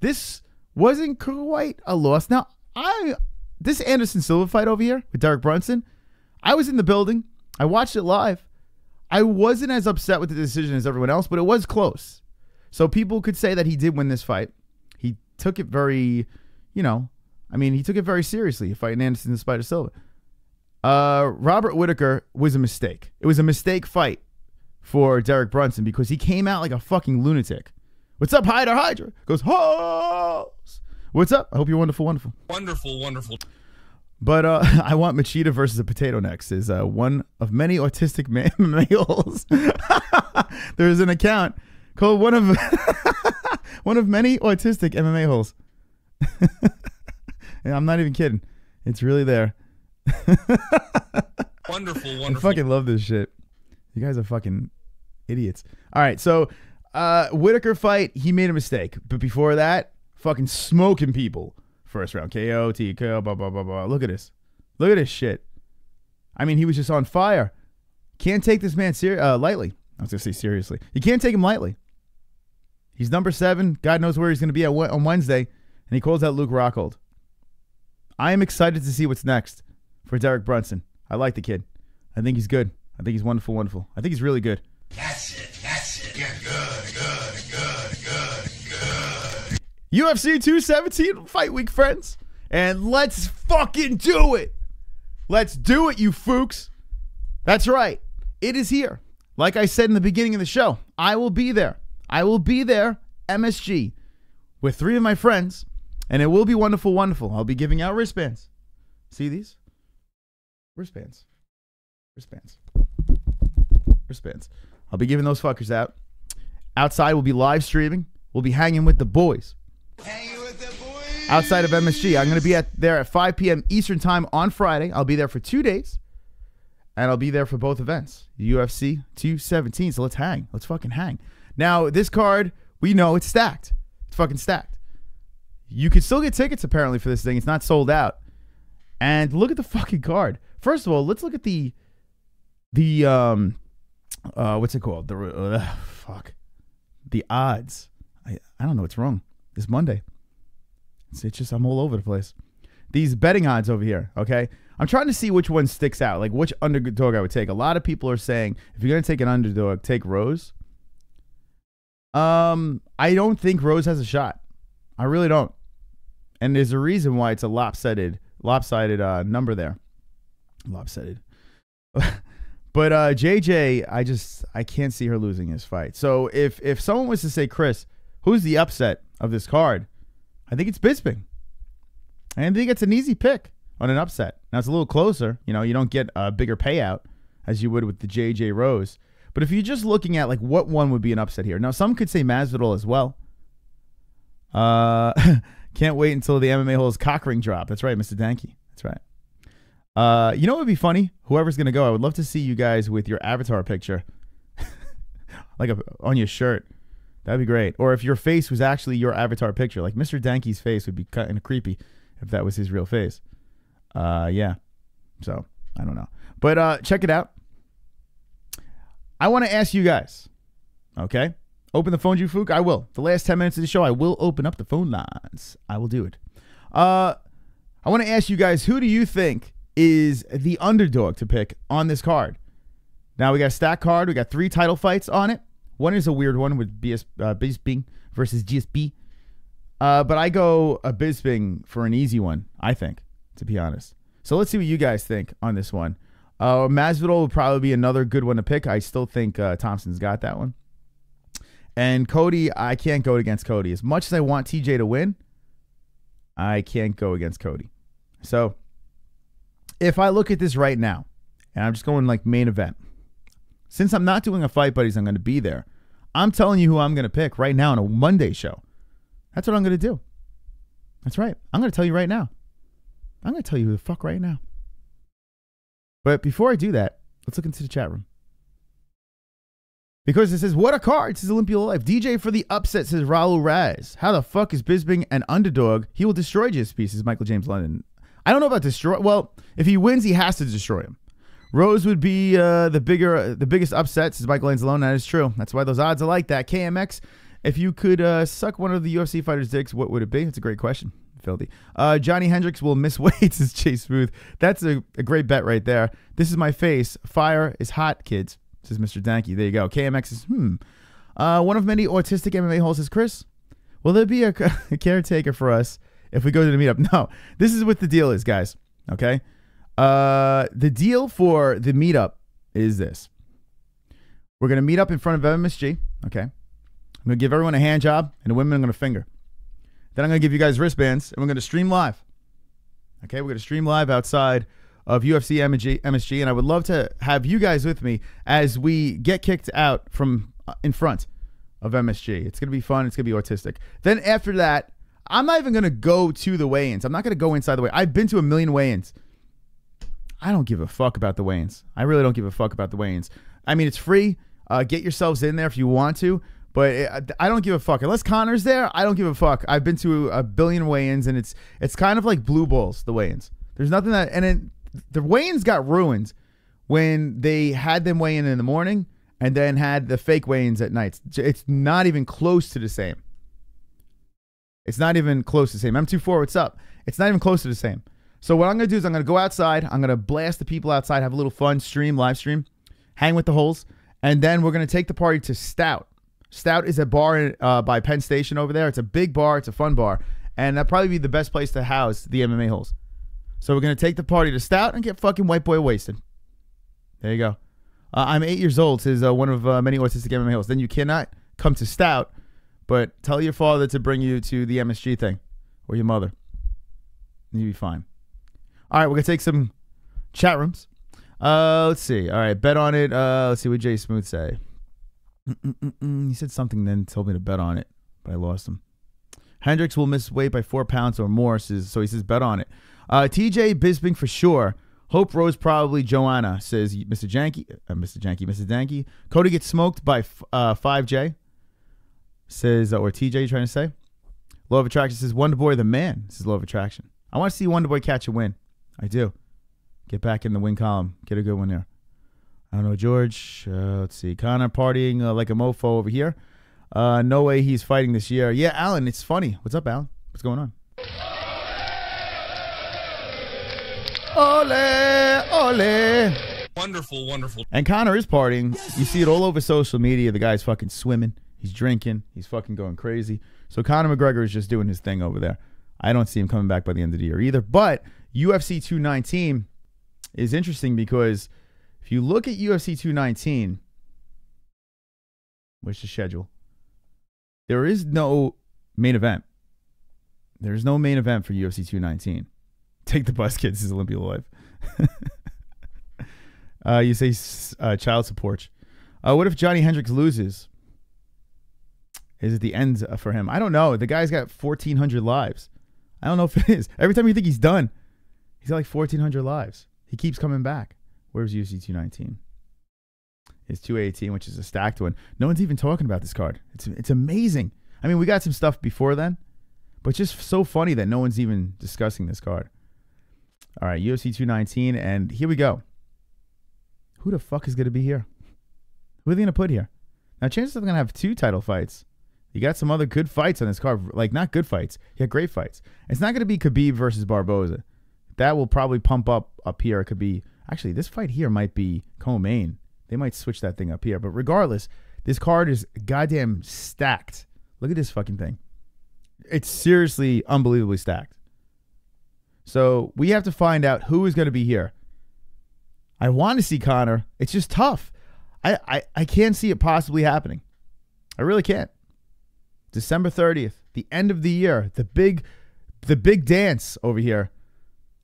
This wasn't quite a loss. Now, this Anderson Silva fight over here with Derek Brunson, I was in the building. I watched it live. I wasn't as upset with the decision as everyone else, but it was close. So people could say that he did win this fight. He took it very, he took it very seriously, fighting Anderson in spite of Silva. Robert Whittaker was a mistake. It was a mistake fight for Derek Brunson because he came out like a fucking lunatic. What's up, Hydra? Goes, Holes! What's up? I hope you're wonderful, wonderful. Wonderful, wonderful. But I want Machida versus a potato next is one of many autistic males. There's an account called one of many autistic MMA holes. And I'm not even kidding. It's really there. Wonderful, wonderful. I fucking love this shit. You guys are fucking idiots. All right, so Whittaker fight, he made a mistake. But before that, fucking smoking people. First round KO, TKO, blah, blah, blah, blah. Look at this. Look at this shit. I mean, he was just on fire. Can't take this man lightly. I was going to say seriously. You can't take him lightly. He's number 7. God knows where he's going to be on Wednesday. And he calls out Luke Rockhold. I am excited to see what's next for Derek Brunson. I like the kid. I think he's good. I think he's wonderful, wonderful. I think he's really good. That's it. Get good. UFC 217 fight week, friends. And let's fucking do it. Let's do it, you fooks. That's right. It is here. Like I said in the beginning of the show, I will be there. I will be there, MSG, with 3 of my friends, and it will be wonderful, wonderful. I'll be giving out wristbands. See these? Wristbands. I'll be giving those fuckers out. Outside, we'll be live streaming. We'll be hanging with the boys. Outside of MSG, I'm going to be there at 5 p.m. Eastern time on Friday. I'll be there for 2 days. And I'll be there for both events. UFC 217. So let's hang. Let's fucking hang. Now, this card, we know it's stacked. It's fucking stacked. You can still get tickets, apparently, for this thing. It's not sold out. And look at the fucking card. First of all, let's look at the what's it called? The odds. I don't know what's wrong. This Monday. It's just, I'm all over the place. These betting odds over here, okay? I'm trying to see which one sticks out, like which underdog I would take. A lot of people are saying, if you're going to take an underdog, take Rose. I don't think Rose has a shot. I really don't. And there's a reason why it's a lopsided number there. Lopsided. But JJ, I can't see her losing this fight. So if someone was to say, Chris, who's the upset of this card? I think it's Bisping. I think it's an easy pick on an upset. Now, it's a little closer. You know, you don't get a bigger payout as you would with the JJ Rose. But if you're just looking at, like, what one would be an upset here. Now, some could say Masvidal as well. Can't wait until the MMA-Holes cock ring drop. That's right, Mr. Danke. That's right. You know what would be funny? Whoever's going to go, I would love to see you guys with your avatar picture. Like on your shirt. That'd be great. Or if your face was actually your avatar picture. Like Mr. Danke's face would be kind of creepy if that was his real face. Yeah. So, I don't know. But check it out. I want to ask you guys. Okay? Open the phone, you fook. I will. The last 10 minutes of the show, I will open up the phone lines. I will do it. I want to ask you guys, who do you think is the underdog to pick on this card? Now, we got a stack card. We got 3 title fights on it. One is a weird one with Bisping versus GSP. But I go a Bisping for an easy one, I think, to be honest. So let's see what you guys think on this one. Masvidal would probably be another good one to pick. I still think Thompson's got that one. And Cody, I can't go against Cody. As much as I want TJ to win, I can't go against Cody. So if I look at this right now, and I'm just going like main event, since I'm not doing a Fight Buddies, I'm going to be there. I'm telling you who I'm going to pick right now on a Monday show. That's what I'm going to do. That's right. I'm going to tell you right now. I'm going to tell you who the fuck right now. But before I do that, let's look into the chat room. Because it says, what a card. It says Olympia Life. DJ for the upset, says Raul Raz. How the fuck is Bisping an underdog? He will destroy GSP, says Michael James London. I don't know about destroy. Well, if he wins, he has to destroy him. Rose would be the biggest upset, says Michael Anzalone. That is true. That's why those odds are like that. KMX, if you could suck one of the UFC fighters' dicks, what would it be? That's a great question. Filthy. Johnny Hendricks will miss weight, says Chase Smooth. That's a great bet right there. This is my face. Fire is hot, kids, says Mr. Danke. There you go. KMX is, one of many autistic MMA holes, says Chris. Will there be a caretaker for us if we go to the meetup? No. This is what the deal is, guys. Okay? The deal for the meetup is this. We're going to meet up in front of MSG. Okay. I'm going to give everyone a hand job, and the women I'm going to finger. Then I'm going to give you guys wristbands, and we're going to stream live. Okay. We're going to stream live outside of UFC MSG, and I would love to have you guys with me as we get kicked out from in front of MSG. It's going to be fun. It's going to be autistic. Then after that, I'm not even going to go to the weigh-ins. I'm not going to go inside the weigh-ins. I've been to 1 million weigh-ins. I don't give a fuck about the weigh-ins. I really don't give a fuck about the weigh-ins. I mean, it's free. Get yourselves in there if you want to, but I don't give a fuck. Unless Conor's there, I don't give a fuck. I've been to 1 billion weigh-ins, and it's kind of like blue balls, the weigh-ins. There's nothing that, and the weigh-ins got ruined when they had them weigh in the morning, and then had the fake weigh-ins at nights. It's not even close to the same. It's not even close to the same. M24, what's up? It's not even close to the same. So what I'm going to do is I'm going to go outside. I'm going to blast the people outside, have a little fun, live stream, hang with the holes, and then we're going to take the party to Stout. Stout is a bar by Penn Station over there. It's a big bar. It's a fun bar. And that'll probably be the best place to house the MMA holes. So we're going to take the party to Stout and get fucking white boy wasted. There you go. I'm 8 years old, says one of many autistic MMA holes. Then you cannot come to Stout, but tell your father to bring you to the MSG thing, or your mother. You'll be fine. All right, we're going to take some chat rooms. Let's see. All right, bet on it. Let's see what Jay Smooth say. He said something then told me to bet on it, but I lost him. Hendricks will miss weight by 4 pounds or more, so he says bet on it. TJ Bisping for sure. Hope Rose probably. Joanna says Mr. Danky. Cody gets smoked by 5J. Says, or TJ trying to say. Law of Attraction says Wonderboy the man. This is Law of Attraction. I want to see Wonderboy catch a win. I do. Get back in the win column. Get a good one there. I don't know, George. Let's see. Conor partying like a mofo over here. No way he's fighting this year. Yeah, Alan, it's funny. What's up, Alan? What's going on? Ole, ole. Wonderful, wonderful. And Conor is partying. You see it all over social media. The guy's fucking swimming. He's drinking. He's fucking going crazy. So Conor McGregor is just doing his thing over there. I don't see him coming back by the end of the year either. But UFC 219 is interesting because if you look at UFC 219, what's the schedule? There is no main event. There is no main event for UFC 219. Take the bus, kids. This is Olympia Live. You say child support. What if Johnny Hendricks loses? Is it the end for him? I don't know. The guy's got 1,400 lives. I don't know if it is. Every time you think he's done, he's got like 1,400 lives. He keeps coming back. Where's UFC 219? It's 218, which is a stacked one. No one's even talking about this card. It's amazing. I mean, we got some stuff before then, but just so funny that no one's even discussing this card. All right, UFC 219, and here we go. Who the fuck is going to be here? Who are they going to put here? Now, chances are they're going to have 2 title fights. You got some other good fights on this card. Like, not good fights. You got great fights. It's not going to be Khabib versus Barboza. That will probably pump up here. It could be... Actually, this fight here might be co-main. They might switch that thing up here. But regardless, this card is goddamn stacked. Look at this fucking thing. It's seriously unbelievably stacked. So we have to find out who is going to be here. I want to see Conor. It's just tough. I can't see it possibly happening. I really can't. December 30th, the end of the year, the big dance over here.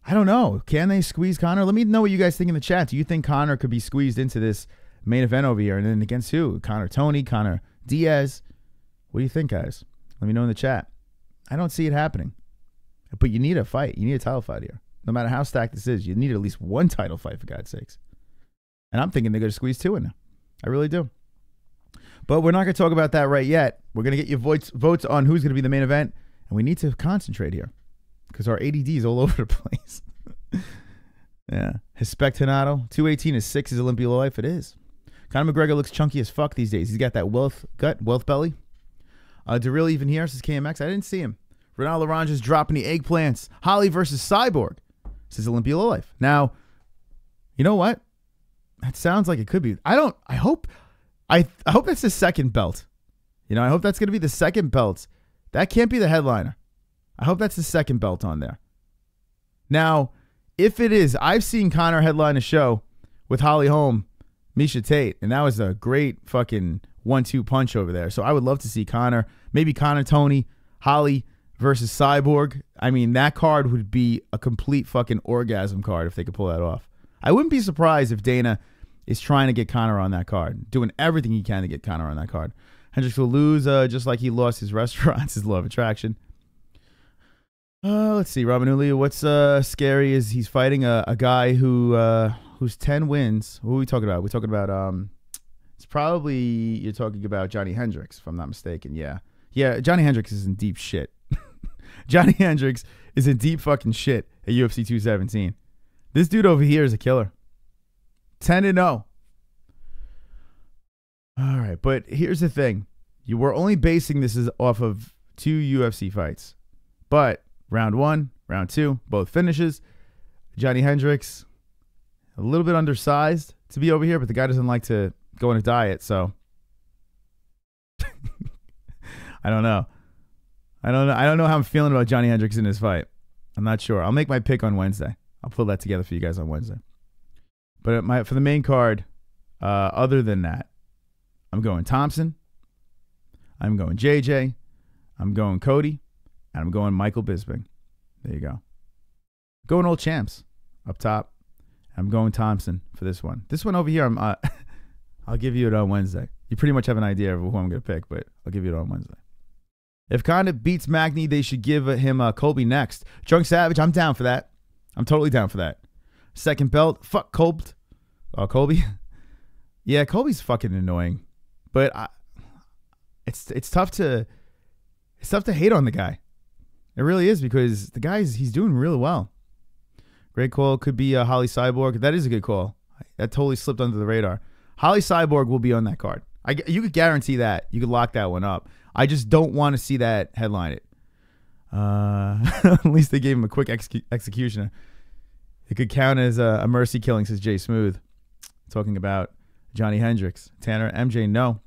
I don't know. Can they squeeze Conor? Let me know what you guys think in the chat. Do you think Conor could be squeezed into this main event over here? And then against who? Conor Tony, Conor Diaz. What do you think, guys? Let me know in the chat. I don't see it happening. But you need a fight. You need a title fight here. No matter how stacked this is, you need at least 1 title fight, for God's sakes. And I'm thinking they're going to squeeze 2 in there. I really do. But we're not going to talk about that right yet. We're going to get your votes on who's going to be the main event. And we need to concentrate here because our ADD is all over the place. Yeah. Hispectonato. 218 is 6 is Olympia Life. It is. Conor McGregor looks chunky as fuck these days. He's got that wealth belly. Darryl even here, says KMX. I didn't see him. Ronaldo Ranges dropping the eggplants. Holly versus Cyborg, says Olympia Life. Now, you know what? That sounds like it could be. I hope that's the second belt. You know, I hope that's going to be the second belt. That can't be the headliner. I hope that's the second belt on there. Now, if it is, I've seen Conor headline a show with Holly Holm, Misha Tate, and that was a great fucking 1-2 punch over there. So I would love to see Conor, maybe Conor Tony, Holly versus Cyborg. I mean, that card would be a complete fucking orgasm card if they could pull that off. I wouldn't be surprised if Dana is trying to get Conor on that card, doing everything he can to get Conor on that card. Hendricks will lose just like he lost his restaurants, his Law of Attraction. Let's see, Robin Uli, what's scary is he's fighting a guy who's 10 wins. Who are we talking about? We're talking about, it's probably, you're talking about Johnny Hendricks, if I'm not mistaken. Yeah. Yeah, Johnny Hendricks is in deep shit. Johnny Hendricks is in deep fucking shit at UFC 217. This dude over here is a killer. 10-0. All right, but here's the thing. You were only basing this off of 2 UFC fights. But round 1, round 2, both finishes. Johnny Hendricks, a little bit undersized to be over here, but the guy doesn't like to go on a diet, so I don't know. I don't know how I'm feeling about Johnny Hendricks in this fight. I'm not sure. I'll make my pick on Wednesday. I'll pull that together for you guys on Wednesday. But for the main card, other than that, I'm going Thompson. I'm going JJ. I'm going Cody. And I'm going Michael Bisping. There you go. Going old champs up top. I'm going Thompson for this one. This one over here, I'll give you it on Wednesday. You pretty much have an idea of who I'm going to pick, but I'll give you it on Wednesday. If Conor beats Magny, they should give him Colby next. Drunk Savage, I'm down for that. I'm totally down for that. Second belt, fuck Colby. Colby? Yeah, Colby's fucking annoying. But it's tough to hate on the guy. It really is, because the guy he's doing really well. Great call. Could be Holly Cyborg. That is a good call. That totally slipped under the radar. Holly Cyborg will be on that card. You could guarantee that. You could lock that one up. I just don't want to see that headline it. At least they gave him a quick executioner. It could count as a mercy killing, says Jay Smooth. Talking about Johnny Hendricks. Tanner, MJ, no.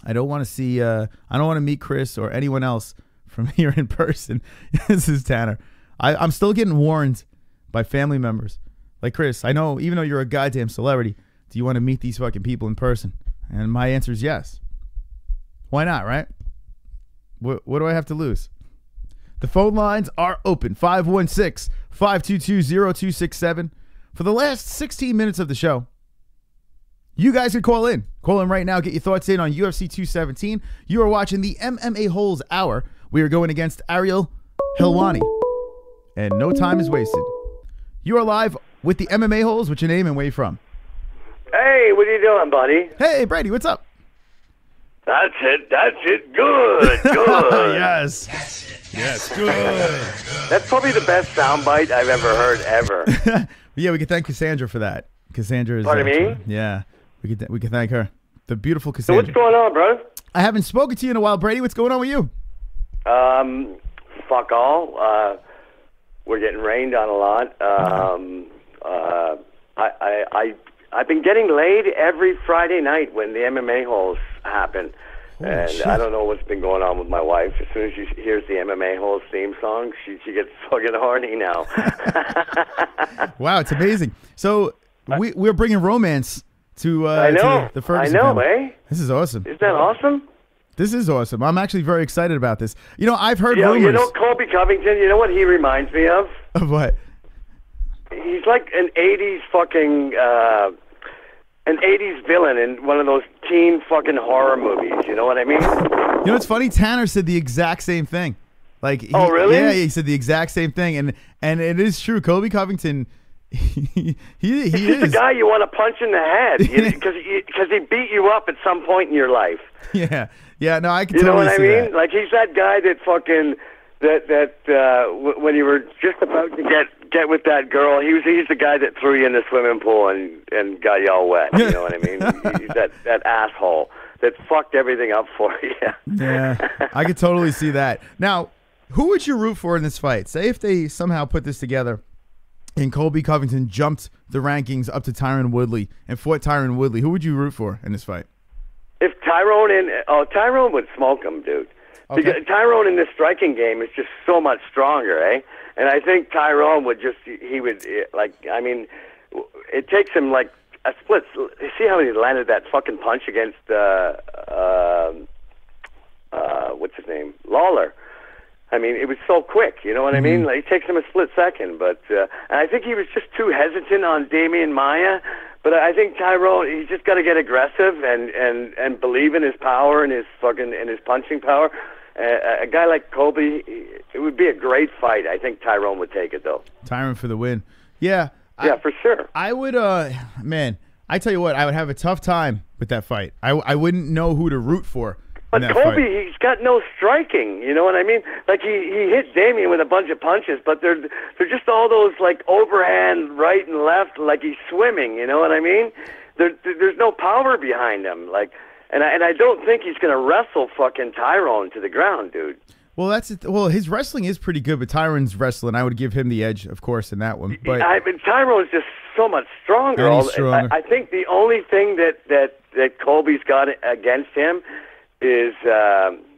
I don't want to see, I don't want to meet Chris or anyone else from here in person. This is Tanner. I'm still getting warned by family members. Like, Chris, I know, even though you're a goddamn celebrity, do you want to meet these fucking people in person? And my answer is yes. Why not, right? What do I have to lose? The phone lines are open. 516-522-0267. For the last 16 minutes of the show, you guys can call in. Call in right now. Get your thoughts in on UFC 217. You are watching the MMA-Holes Hour. We are going against Ariel Helwani. And no time is wasted. You are live with the MMA-Holes. What's your name and where you from? Hey, what are you doing, buddy? Hey, Brady, what's up? That's it. Good. Yes. Yes, good. That's probably the best soundbite I've ever heard, ever. Yeah, we can thank Cassandra for that. Cassandra is... Pardon me? Yeah, we can thank her. The beautiful So Cassandra. what's going on, bro? I haven't spoken to you in a while, Brady. What's going on with you? Fuck all. We're getting rained on a lot. I've been getting laid every Friday night when the MMA-Holes happen. And shit. I don't know what's been going on with my wife. As soon as she hears the MMA-Holes theme song, she gets fucking horny now. Wow, it's amazing. So we're bringing romance to, I know. to the Ferguson I know, family. eh? This is awesome. Isn't that awesome? This is awesome. I'm actually very excited about this. You know, I've heard rumors. You know Colby Covington, you know what he reminds me of? Of what? He's like an 80s fucking, an 80s villain in one of those teen fucking horror movies, you know what I mean? You know what's funny? Tanner said the exact same thing. Like, oh, really? Yeah, he said the exact same thing. And it is true. Colby Covington, he He's is. the guy you want to punch in the head because he beat you up at some point in your life. Yeah. Yeah, no, I can You know totally what I see mean? that. Like, he's that guy that fucking... when you were just about to get with that girl, he's the guy that threw you in the swimming pool and got you all wet. You know what I mean? He's that asshole that fucked everything up for you. Yeah, I could totally see that. Now, who would you root for in this fight? Say if they somehow put this together and Colby Covington jumped the rankings up to Tyron Woodley and fought Tyron Woodley, who would you root for in this fight? If Tyrone would smoke him, dude. Okay. Because Tyrone in this striking game is just so much stronger, eh? And I think Tyrone would it takes him like a split. See how he landed that fucking punch against, what's his name? Lawler. I mean, it was so quick, you know what I mean? Like, it takes him a split second, but and I think he was just too hesitant on Damian Maia. But I think Tyrone, he's just got to get aggressive and believe in his power and his punching power. A guy like Colby, it would be a great fight. I think Tyrone would take it though. Tyron for the win. Yeah. Yeah, for sure. I would. Man, I tell you what, I would have a tough time with that fight. I wouldn't know who to root for. But Colby, he's got no striking. You know what I mean? Like he hit Damian with a bunch of punches, but they're just all those like overhand right and left, like he's swimming. You know what I mean? There's no power behind him. Like And I don't think he's going to wrestle fucking Tyrone to the ground, dude. Well, well, his wrestling is pretty good, but Tyron's wrestling, I would give him the edge, of course, in that one. But Tyrone's just so much stronger. And he's stronger. I think the only thing that Colby's got against him is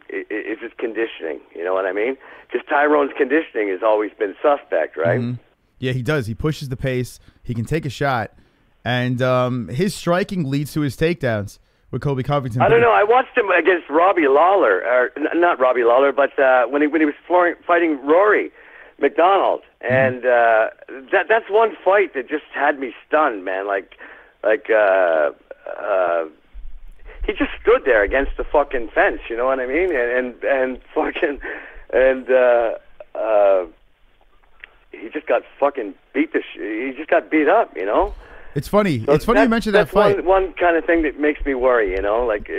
his conditioning. You know what I mean? Because Tyrone's conditioning has always been suspect, right? Mm-hmm. Yeah, he does. He pushes the pace. He can take a shot. And his striking leads to his takedowns with Colby Covington. I don't know. I watched him against Robbie Lawler, or not Robbie Lawler, but when he was fighting Rory McDonald, and that's one fight that just had me stunned, man. Like he just stood there against the fucking fence. You know what I mean? And fucking he just got fucking beat. He just got beat up. You know. It's funny. It's funny you mentioned that fight. That's one kind of thing that makes me worry, you know, like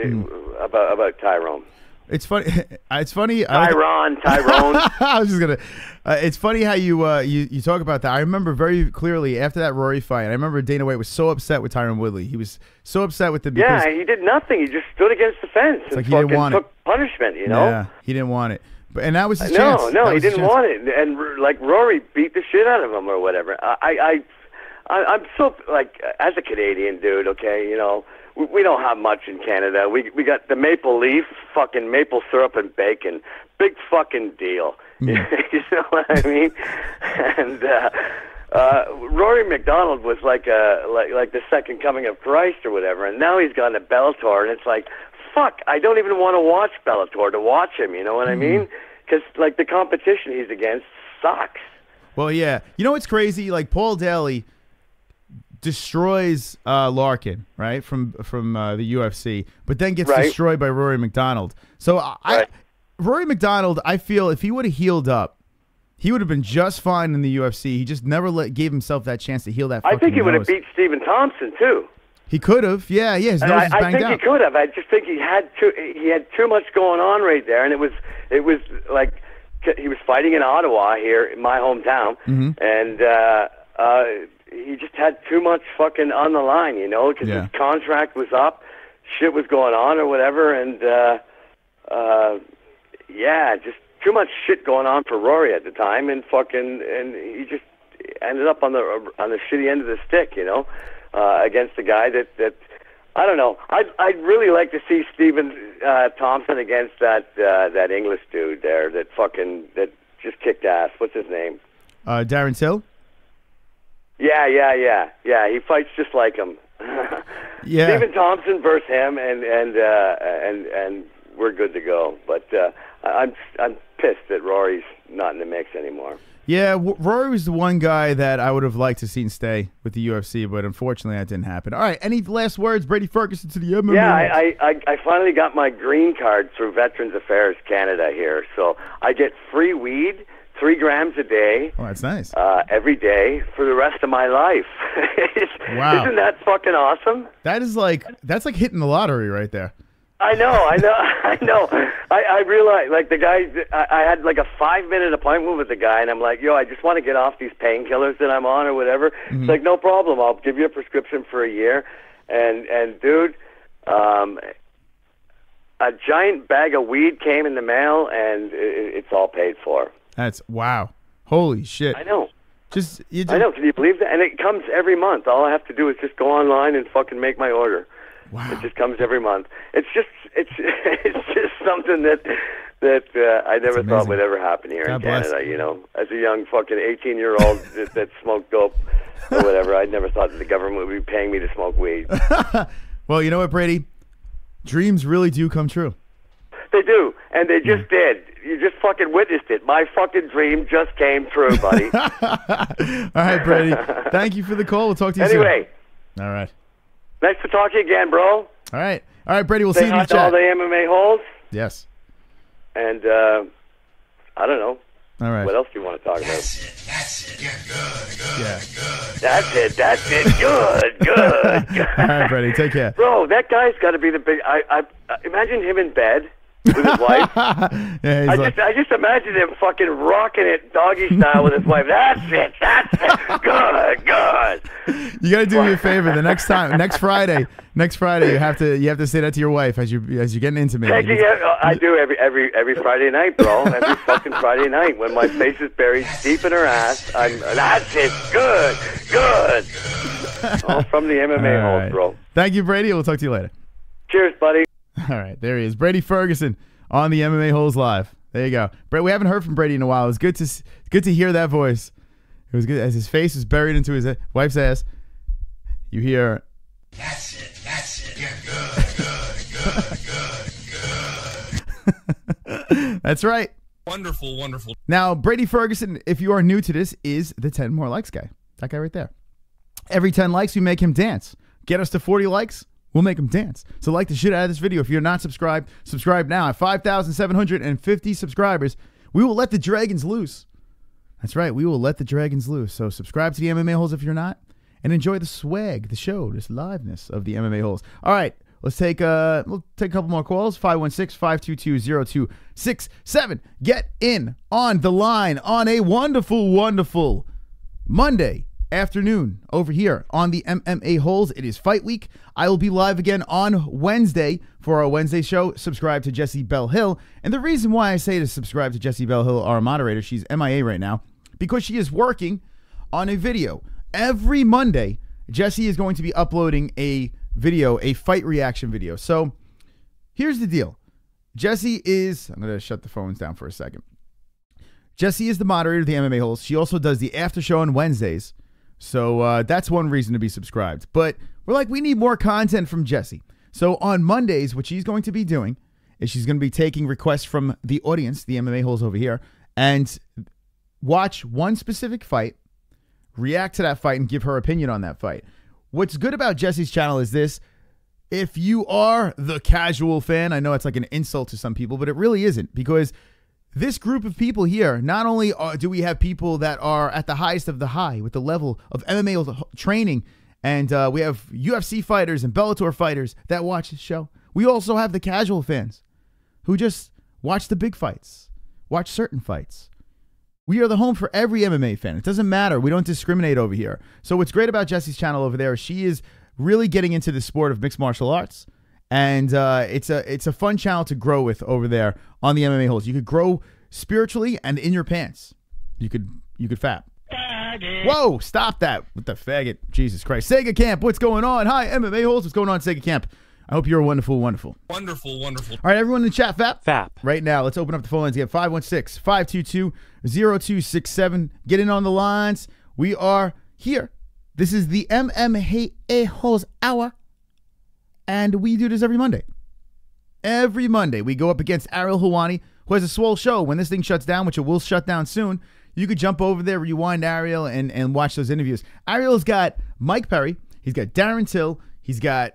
about Tyrone. It's funny. It's funny. Tyrone. I was just gonna. It's funny how you talk about that. I remember very clearly after that Rory fight. I remember Dana White was so upset with Tyron Woodley. He was so upset with him. Because he did nothing. He just stood against the fence and like he didn't want took punishment. You know. Yeah, he didn't want it. And that was his chance. No, he didn't want it. And like Rory beat the shit out of him or whatever. I'm so, like, as a Canadian dude, okay, you know, we don't have much in Canada. We got the maple leaf, fucking maple syrup and bacon. Big fucking deal. You know what I mean? And Rory McDonald was like the second coming of Christ or whatever, and now he's gone to Bellator, and it's like, fuck, I don't even want to watch Bellator to watch him, you know what I mean? Because, like, the competition he's against sucks. Well, yeah. You know what's crazy? Like, Paul Daly destroys Larkin, right, from the UFC, but then gets destroyed by Rory McDonald. So Rory McDonald, I feel if he would have healed up, he would have been just fine in the UFC. He just never gave himself that chance to heal that fucking I think he would have nose. beat Stephen Thompson, too. He could have, yeah. His nose is banged I think out. he could have. I just think he had too much going on right there, and it was like he was fighting in Ottawa here, in my hometown, and he just had too much fucking on the line, you know, because his contract was up, shit was going on or whatever, and just too much shit going on for Rory at the time, and he just ended up on the shitty end of the stick, you know, against the guy that I don't know. I'd really like to see Stephen Thompson against that English dude there that just kicked ass. What's his name? Darren Till. Yeah. He fights just like him. Yeah. Stephen Thompson versus him, and we're good to go. But I'm pissed that Rory's not in the mix anymore. Yeah, Rory was the one guy that I would have liked to seen stay with the UFC, but unfortunately that didn't happen. All right, any last words, Brady Ferguson, to the MMA? Yeah, I finally got my green card through Veterans Affairs Canada here, so I get free weed. 3 grams a day. Oh, that's nice. Every day for the rest of my life. Wow. Isn't that fucking awesome? That's like hitting the lottery right there. I know. I realized, like, the guy, I had like a 5-minute appointment with the guy, and I'm like, yo, I just want to get off these painkillers that I'm on or whatever. Mm-hmm. It's like, no problem. I'll give you a prescription for a year. And dude, a giant bag of weed came in the mail, and it's all paid for. That's wow. Holy shit. I know. I know. Can you believe that? And it comes every month. All I have to do is just go online and fucking make my order. Wow. It just comes every month. It's just something that I never thought would ever happen here in Canada. You know, as a young fucking 18-year-old that smoked dope or whatever, I never thought that the government would be paying me to smoke weed. Well, you know what, Brady? Dreams really do come true. They do, and they just did. You just fucking witnessed it. My fucking dream just came true, buddy. All right, Brady. Thank you for the call. We'll talk to you soon. Anyway. All right. Nice to talk to you again, bro. All right, Brady. We'll see you in the Say hi to all chat. the MMA-Holes. Yes. And I don't know. All right. What else do you want to talk about? That's it. Yeah, good. That's it. Good. All right, Brady. Take care. Bro, that guy's got to be the big. I imagine him in bed. with his wife. Yeah, he's I just imagine him fucking rocking it doggy style with his wife. That's it. Good. You got to do me a favor. The next Friday, you have to say that to your wife as you're getting intimate. I do every Friday night, bro. Every fucking Friday night when my face is buried deep in her ass. That's it. Good. All from the MMA Holes, bro. Thank you, Brady. We'll talk to you later. Cheers, buddy. All right, there he is, Brady Ferguson on the MMA Holes Live. There you go. Brett, we haven't heard from Brady in a while. It was good to hear that voice. It was good as his face was buried into his wife's ass. You hear. That's it. Yeah, good. That's right. Wonderful. Now, Brady Ferguson, if you are new to this, is the 10 more likes guy. That guy right there. Every 10 likes, we make him dance. Get us to 40 likes, we'll make him dance. So like the shit out of this video. If you're not subscribed, subscribe now. At 5,750 subscribers, we will let the dragons loose. That's right, we will let the dragons loose. So subscribe to the MMA Holes if you're not, and enjoy the swag, the show, this liveness of the MMA Holes. All right, we'll take a couple more calls. 516-522-0267. Get in on the line on a wonderful Monday afternoon over here on the MMA Holes. It is fight week. I will be live again on Wednesday for our Wednesday show. Subscribe to Jessie Belle Hill. And the reason why I say to subscribe to Jessie Belle Hill, our moderator, she's MIA right now, because she is working on a video. Every Monday, Jessie is going to be uploading a video, a fight reaction video. So here's the deal. Jessie is, I'm going to shut the phones down for a second. Jessie is the moderator of the MMA Holes. She also does the after show on Wednesdays. So that's one reason to be subscribed. But we're like, we need more content from Jessie. So on Mondays, what she's going to be doing is she's going to be taking requests from the audience, the MMA Holes over here, and watch one specific fight, react to that fight, and give her opinion on that fight. What's good about Jessie's channel is this. If you are the casual fan, I know it's like an insult to some people, but it really isn't, because this group of people here, not only do we have people that are at the highest of the high with the level of MMA training, and we have UFC fighters and Bellator fighters that watch this show. We also have the casual fans who just watch the big fights, watch certain fights. We are the home for every MMA fan. It doesn't matter. We don't discriminate over here. So what's great about Jessie's channel over there is she is really getting into the sport of mixed martial arts. And it's a fun channel to grow with over there on the MMA Holes. You could grow spiritually and in your pants. You could fap. Faggot. Whoa, stop that with the faggot. Jesus Christ. Sega Camp, what's going on? Hi, MMA Holes. What's going on, Sega Camp? I hope you're wonderful. Wonderful. All right, everyone in the chat, fap. Right now, let's open up the phone lines. Get 516-522-0267. Get in on the lines. We are here. This is the MMA Holes Hour. And we do this every Monday. Every Monday, we go up against Ariel Helwani, who has a swole show. When this thing shuts down, which it will shut down soon, you could jump over there, rewind Ariel, and watch those interviews. Ariel's got Mike Perry. He's got Darren Till. He's got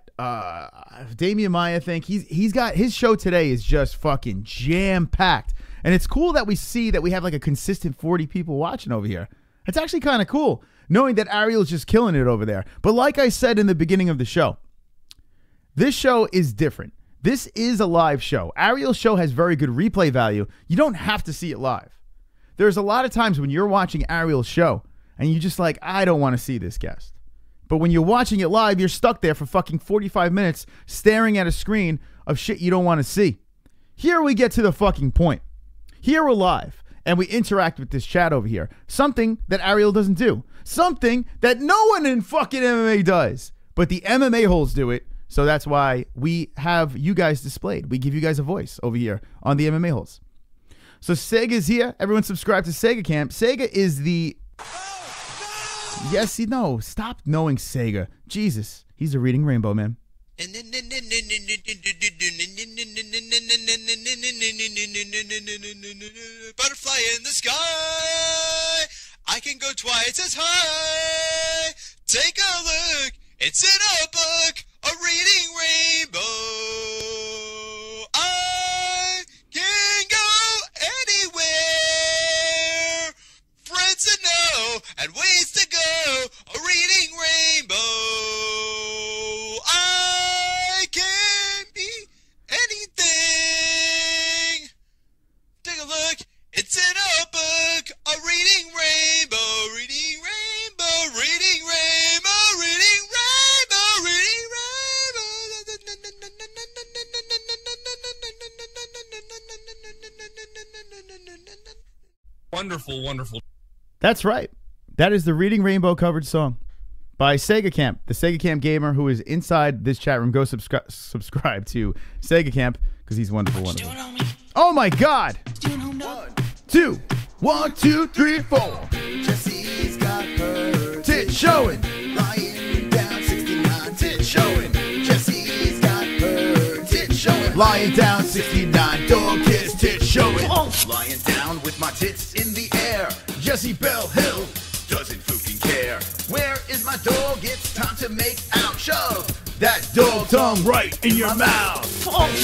Damian Maia, I think. He's got his show today is just fucking jam-packed. And it's cool that we see that we have like a consistent 40 people watching over here. It's actually kind of cool, knowing that Ariel's just killing it over there. But like I said in the beginning of the show, this show is different. This is a live show. Ariel's show has very good replay value. You don't have to see it live. There's a lot of times when you're watching Ariel's show and you're just like, I don't want to see this guest. But when you're watching it live, you're stuck there for fucking 45 minutes staring at a screen of shit you don't want to see. Here we get to the fucking point. Here we're live and we interact with this chat over here. Something that Ariel doesn't do. Something that no one in fucking MMA does. But the MMA Holes do it. So that's why we have you guys displayed. We give you guys a voice over here on the MMA Holes. So Sega's here. Everyone subscribe to Sega Camp. Sega is the... Yes, no. Stop knowing Sega. Jesus. He's a reading rainbow, man. Butterfly in the sky. I can go twice as high. Take a look. It's in a book. A reading rainbow. I can go anywhere. Friends to know and ways to go. A reading rainbow. I can be anything. Wonderful, wonderful. That's right. That is the Reading Rainbow covered song by Sega Camp, the Sega Camp gamer who is inside this chat room. Go subscribe to Sega Camp because he's wonderful, wonderful. Oh my God! 1, 2, 3, 4. Jessie's got her Tits showing. lying down 69. Tits showing. Jessie's got her tits showing. Lying down 69. Dog kiss. Tits showing. Lying down with my tits in the air. Jessie Belle Hill. Doesn't fucking care. Where is my dog? It's time to make out. Shove That dog tongue right in your mouth.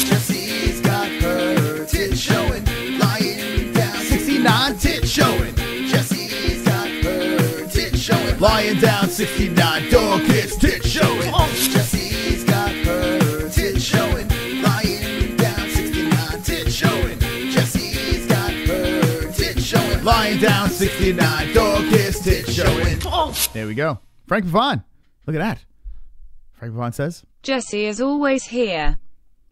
Jessie's got her tits showing. Lying down 69. Tits showing. Jessie's got her tits showing. Lying down 69. Dog kiss. Tits showing. Jessie's got her tits showing. Lying down 69. Tits showing. Jessie's got her tits showing. Lying down 69. Dog kiss. Tits showing. There we go. Frank Vaughn. Look at that. Frank Vaughn says, Jessie is always here.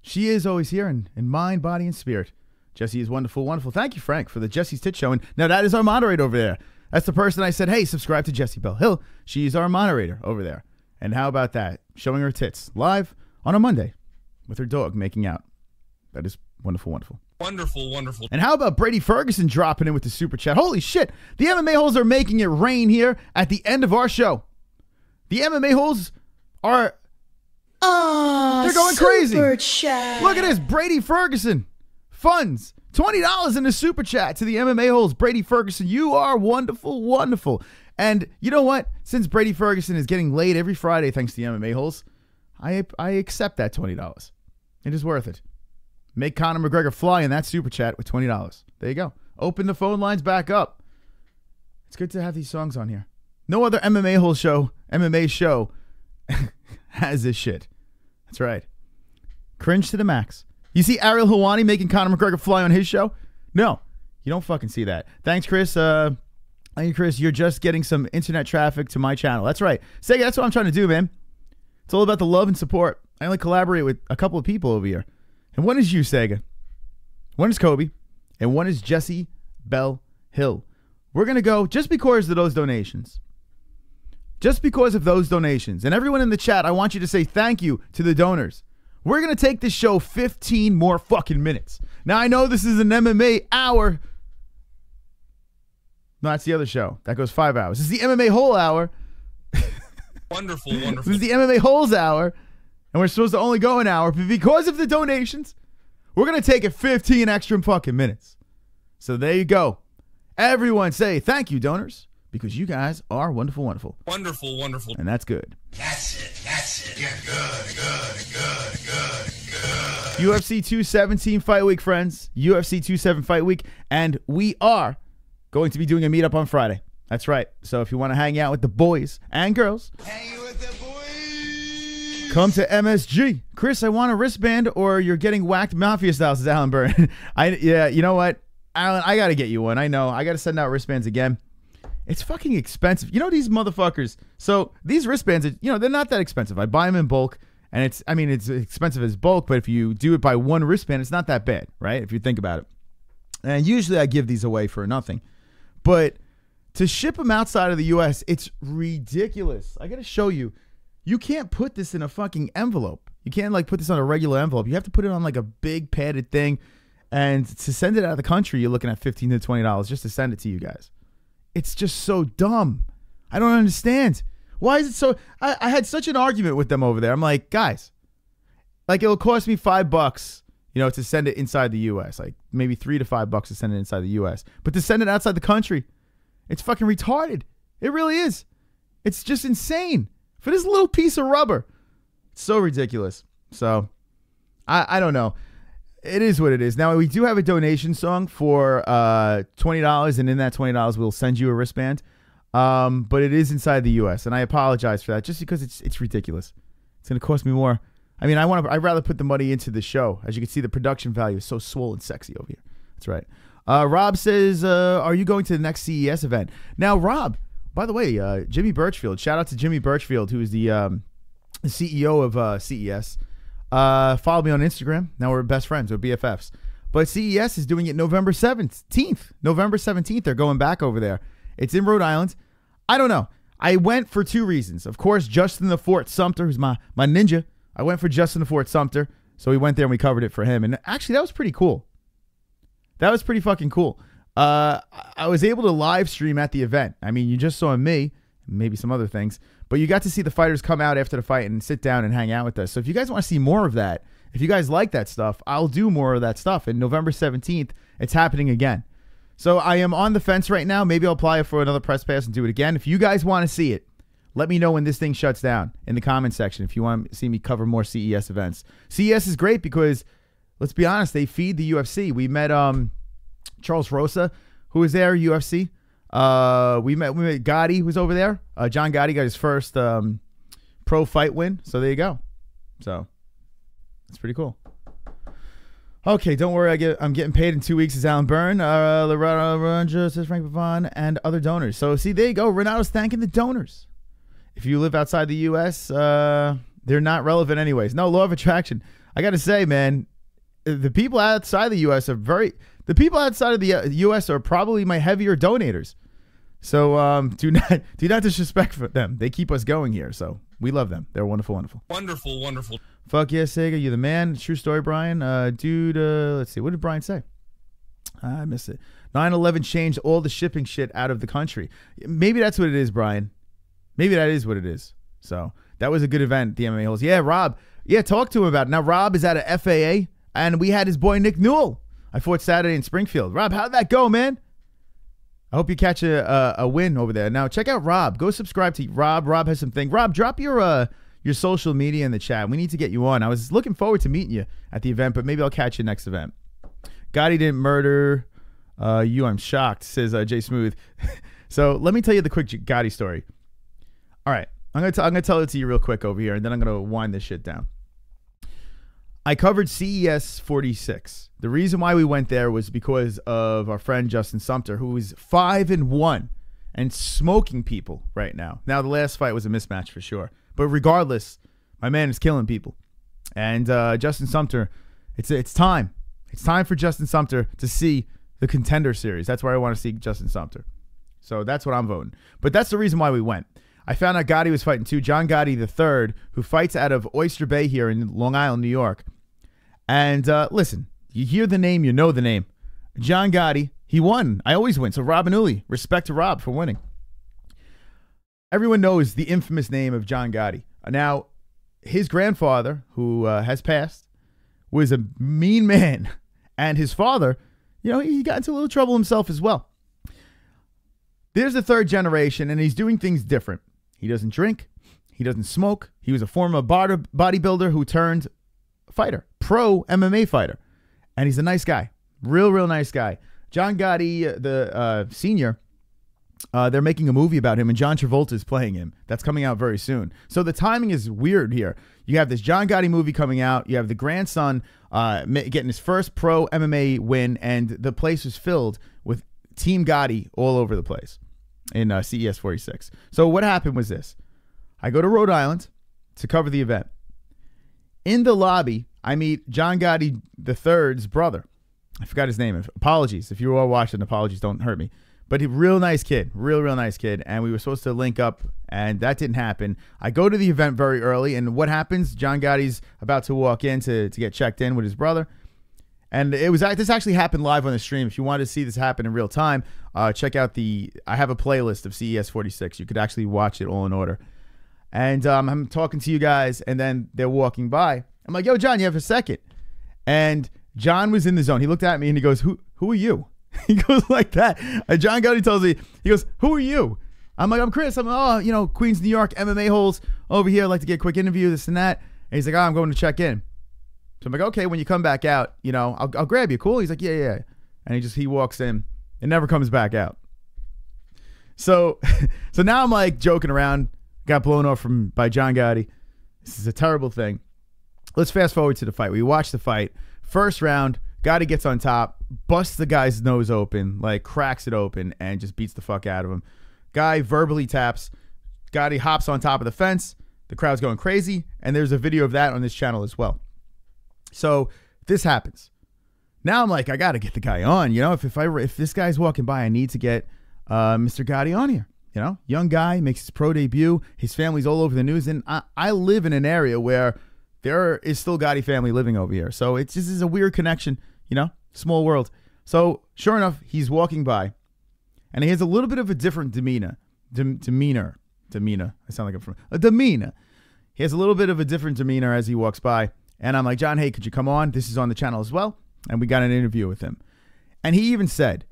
she is always here in mind, body, and spirit. Jessie is wonderful, wonderful. Thank you, Frank, for the Jessie's Tit showing. Now, that is our moderator over there. That's the person I said, hey, subscribe to Jessie Belle Hill. She's our moderator over there. And how about that? Showing her tits live on a Monday with her dog making out. That is wonderful, wonderful. Wonderful, wonderful. And how about Brady Ferguson dropping in with the super chat? Holy shit. The MMA holes are making it rain here at the end of our show. The MMA holes are... they're going crazy. Superchat. Look at this. Brady Ferguson. Funds. $20 in the super chat to the MMA holes. Brady Ferguson, you are wonderful, wonderful. And you know what? Since Brady Ferguson is getting laid every Friday thanks to the MMA holes, I accept that $20. It is worth it. Make Conor McGregor fly in that super chat with $20. There you go. Open the phone lines back up. It's good to have these songs on here. No other MMA show has this shit. That's right. Cringe to the max. You see Ariel Helwani making Conor McGregor fly on his show? No, you don't fucking see that. Thanks, Chris. Thank you, Chris. You're just getting some internet traffic to my channel. That's right. Sega, that's what I'm trying to do, man. It's all about the love and support. I only collaborate with a couple of people over here. And one is you, Sega. One is Kobe. And one is Jessie Belle Hill. We're going to go just because of those donations. Just because of those donations. And everyone in the chat, I want you to say thank you to the donors. We're going to take this show 15 more fucking minutes. Now, I know this is an MMA hour. No, that's the other show. That goes 5 hours. This is the MMA whole hour. Wonderful, wonderful. This is the MMA holes hour. And we're supposed to only go an hour. But because of the donations, we're going to take it 15 extra fucking minutes. So there you go. Everyone say thank you, donors. Because you guys are wonderful, wonderful. Wonderful, wonderful. And that's good. That's it. That's it. Yeah, good. UFC 217 fight week, friends. UFC 27 fight week. And we are going to be doing a meetup on Friday. That's right. So if you want to hang out with the boys and girls, Hang with the boys. come to MSG. Chris, I want a wristband or you're getting whacked mafia style, says Alan Byrne. Yeah, you know what? Alan, I got to get you one. I know. I got to send out wristbands again. It's fucking expensive. You know these motherfuckers. So these wristbands, they're not that expensive. I buy them in bulk, and it's expensive as bulk, but if you do it by one wristband, it's not that bad, right? If you think about it. And usually I give these away for nothing. But to ship them outside of the U.S., it's ridiculous. I got to show you. You can't put this in a fucking envelope. You can't put this on a regular envelope. You have to put it on a big padded thing. And to send it out of the country, you're looking at $15 to $20 just to send it to you guys. It's just so dumb. I don't understand. Why is it so... I had such an argument with them over there. I'm like, guys, it'll cost me $5, to send it inside the U.S. Maybe $3 to $5 to send it inside the U.S. But to send it outside the country, it's fucking retarded. It really is. It's just insane. For this little piece of rubber. It's so ridiculous. So, I don't know. It is what it is. Now, we do have a donation song for $20, and in that $20, we'll send you a wristband. But it is inside the U.S., and I apologize for that, just because it's ridiculous. It's going to cost me more. I mean, I'd rather put the money into the show. As you can see, the production value is so swole and sexy over here. That's right. Rob says, are you going to the next CES event? Now, Rob, by the way, Jimmy Birchfield, shout out to Jimmy Birchfield, who is the CEO of CES. Follow me on Instagram. Now we're best friends. We're BFFs. But CES is doing it November 17th. November 17th, they're going back over there. It's in Rhode Island. I don't know. I went for 2 reasons. Of course, Justin the Fort Sumter, who's my ninja. I went for Justin the Fort Sumter. So we went there and we covered it for him. And actually, that was pretty cool. That was pretty fucking cool. I was able to live stream at the event. I mean, you just saw me, maybe some other things, but you got to see the fighters come out after the fight and sit down and hang out with us. So if you guys want to see more of that, if you guys like that stuff, I'll do more of that stuff. And November 17th, it's happening again. So I am on the fence right now. Maybe I'll apply for another press pass and do it again. If you guys want to see it, let me know when this thing shuts down in the comment section if you want to see me cover more CES events. CES is great because, let's be honest, they feed the UFC. We met Charles Rosa, who was there, UFC. We met Gotti, who was over there. John Gotti got his first pro fight win. So there you go. So it's pretty cool. Okay, don't worry. I'm getting paid in 2 weeks as Alan Byrne, Loretta Rangers, Frank Pavon, and other donors. So see, there you go. Renato's thanking the donors. If you live outside the U.S., they're not relevant anyways. No, law of attraction. I got to say, man, the people outside the U.S. are the people outside of the U.S. are probably my heavier donators. So do not disrespect them. They keep us going here. So we love them. They're wonderful, wonderful. Wonderful, wonderful. Fuck yes, Sega. You're the man. True story, Brian. Dude, let's see. What did Brian say? I missed it. 9/11 changed all the shipping shit out of the country. Maybe that's what it is, Brian. Maybe that is what it is. So that was a good event, the MMA-Holes. Yeah, Rob. Yeah, talk to him about it. Now, Rob is at a FAA, and we had his boy Nick Newell. I fought Saturday in Springfield. Rob, how'd that go, man? I hope you catch a win over there. Now, check out Rob. Go subscribe to Rob. Rob has something. Rob, drop your social media in the chat. We need to get you on. I was looking forward to meeting you at the event, but maybe I'll catch you next event. Gotti didn't murder you. I'm shocked, says Jay Smooth. So let me tell you the quick Gotti story. All right. I'm gonna tell it to you real quick over here, and then I'm going to wind this shit down. I covered CES 46. The reason why we went there was because of our friend Justin Sumter, who is 5-1 and smoking people right now. Now, the last fight was a mismatch for sure. But regardless, my man is killing people. And Justin Sumter, it's time. It's time for Justin Sumter to see the Contender Series. That's where I want to see Justin Sumter. So that's what I'm voting. But that's the reason why we went. I found out Gotti was fighting too. John Gotti III, who fights out of Oyster Bay here in Long Island, New York. And listen, you hear the name, you know the name. John Gotti, he won. I always win. So Robin Uli, respect to Rob for winning. Everyone knows the infamous name of John Gotti. Now, his grandfather, who has passed, was a mean man. And his father, you know, he got into a little trouble himself as well. There's the third generation, and he's doing things different. He doesn't drink. He doesn't smoke. He was a former bodybuilder who turned fighter, pro MMA fighter. And he's a nice guy. Real nice guy. John Gotti, the senior, they're making a movie about him, and John Travolta is playing him. That's coming out very soon. So the timing is weird here. You have this John Gotti movie coming out. You have the grandson getting his first pro MMA win, and the place was filled with Team Gotti all over the place in CES 46. So what happened was this. I go to Rhode Island to cover the event. In the lobby, I meet John Gotti III's brother. I forgot his name. Apologies. If you were all watching, apologies. Don't hurt me. But he real nice kid. Real nice kid. And we were supposed to link up, and that didn't happen. I go to the event very early, and what happens? John Gotti's about to walk in to get checked in with his brother. And this actually happened live on the stream. If you want to see this happen in real time, check out I have a playlist of CES 46. You could actually watch it all in order. And I'm talking to you guys, and then they're walking by. I'm like, yo, John, you have a second? And John was in the zone. He looked at me, and he goes, who are you? He goes like that. And John Gotti tells me, he goes, who are you? I'm like, I'm Chris. I'm like, Queens, New York, MMA-Holes over here. I'd like to get a quick interview, this and that. And he's like, I'm going to check in. So I'm like, okay, when you come back out, I'll grab you. Cool? He's like, yeah. And he walks in and never comes back out. So now I'm like joking around. Got blown off by John Gotti. This is a terrible thing. Let's fast forward to the fight. We watch the fight. First round, Gotti gets on top, busts the guy's nose open, like cracks it open, and just beats the fuck out of him. Guy verbally taps. Gotti hops on top of the fence. The crowd's going crazy, and there's a video of that on this channel as well. So this happens. Now I'm like, I got to get the guy on. You know, if this guy's walking by, I need to get Mr. Gotti on here. You know, young guy, makes his pro debut. His family's all over the news. And I live in an area where there is still Gotti family living over here. So it's just is a weird connection, you know, small world. So sure enough, he's walking by and he has a little bit of a different demeanor. Demeanor. I sound like I'm from a demeanor. He has a little bit of a different demeanor as he walks by. And I'm like, John, hey, could you come on? This is on the channel as well. And we got an interview with him. And he even said,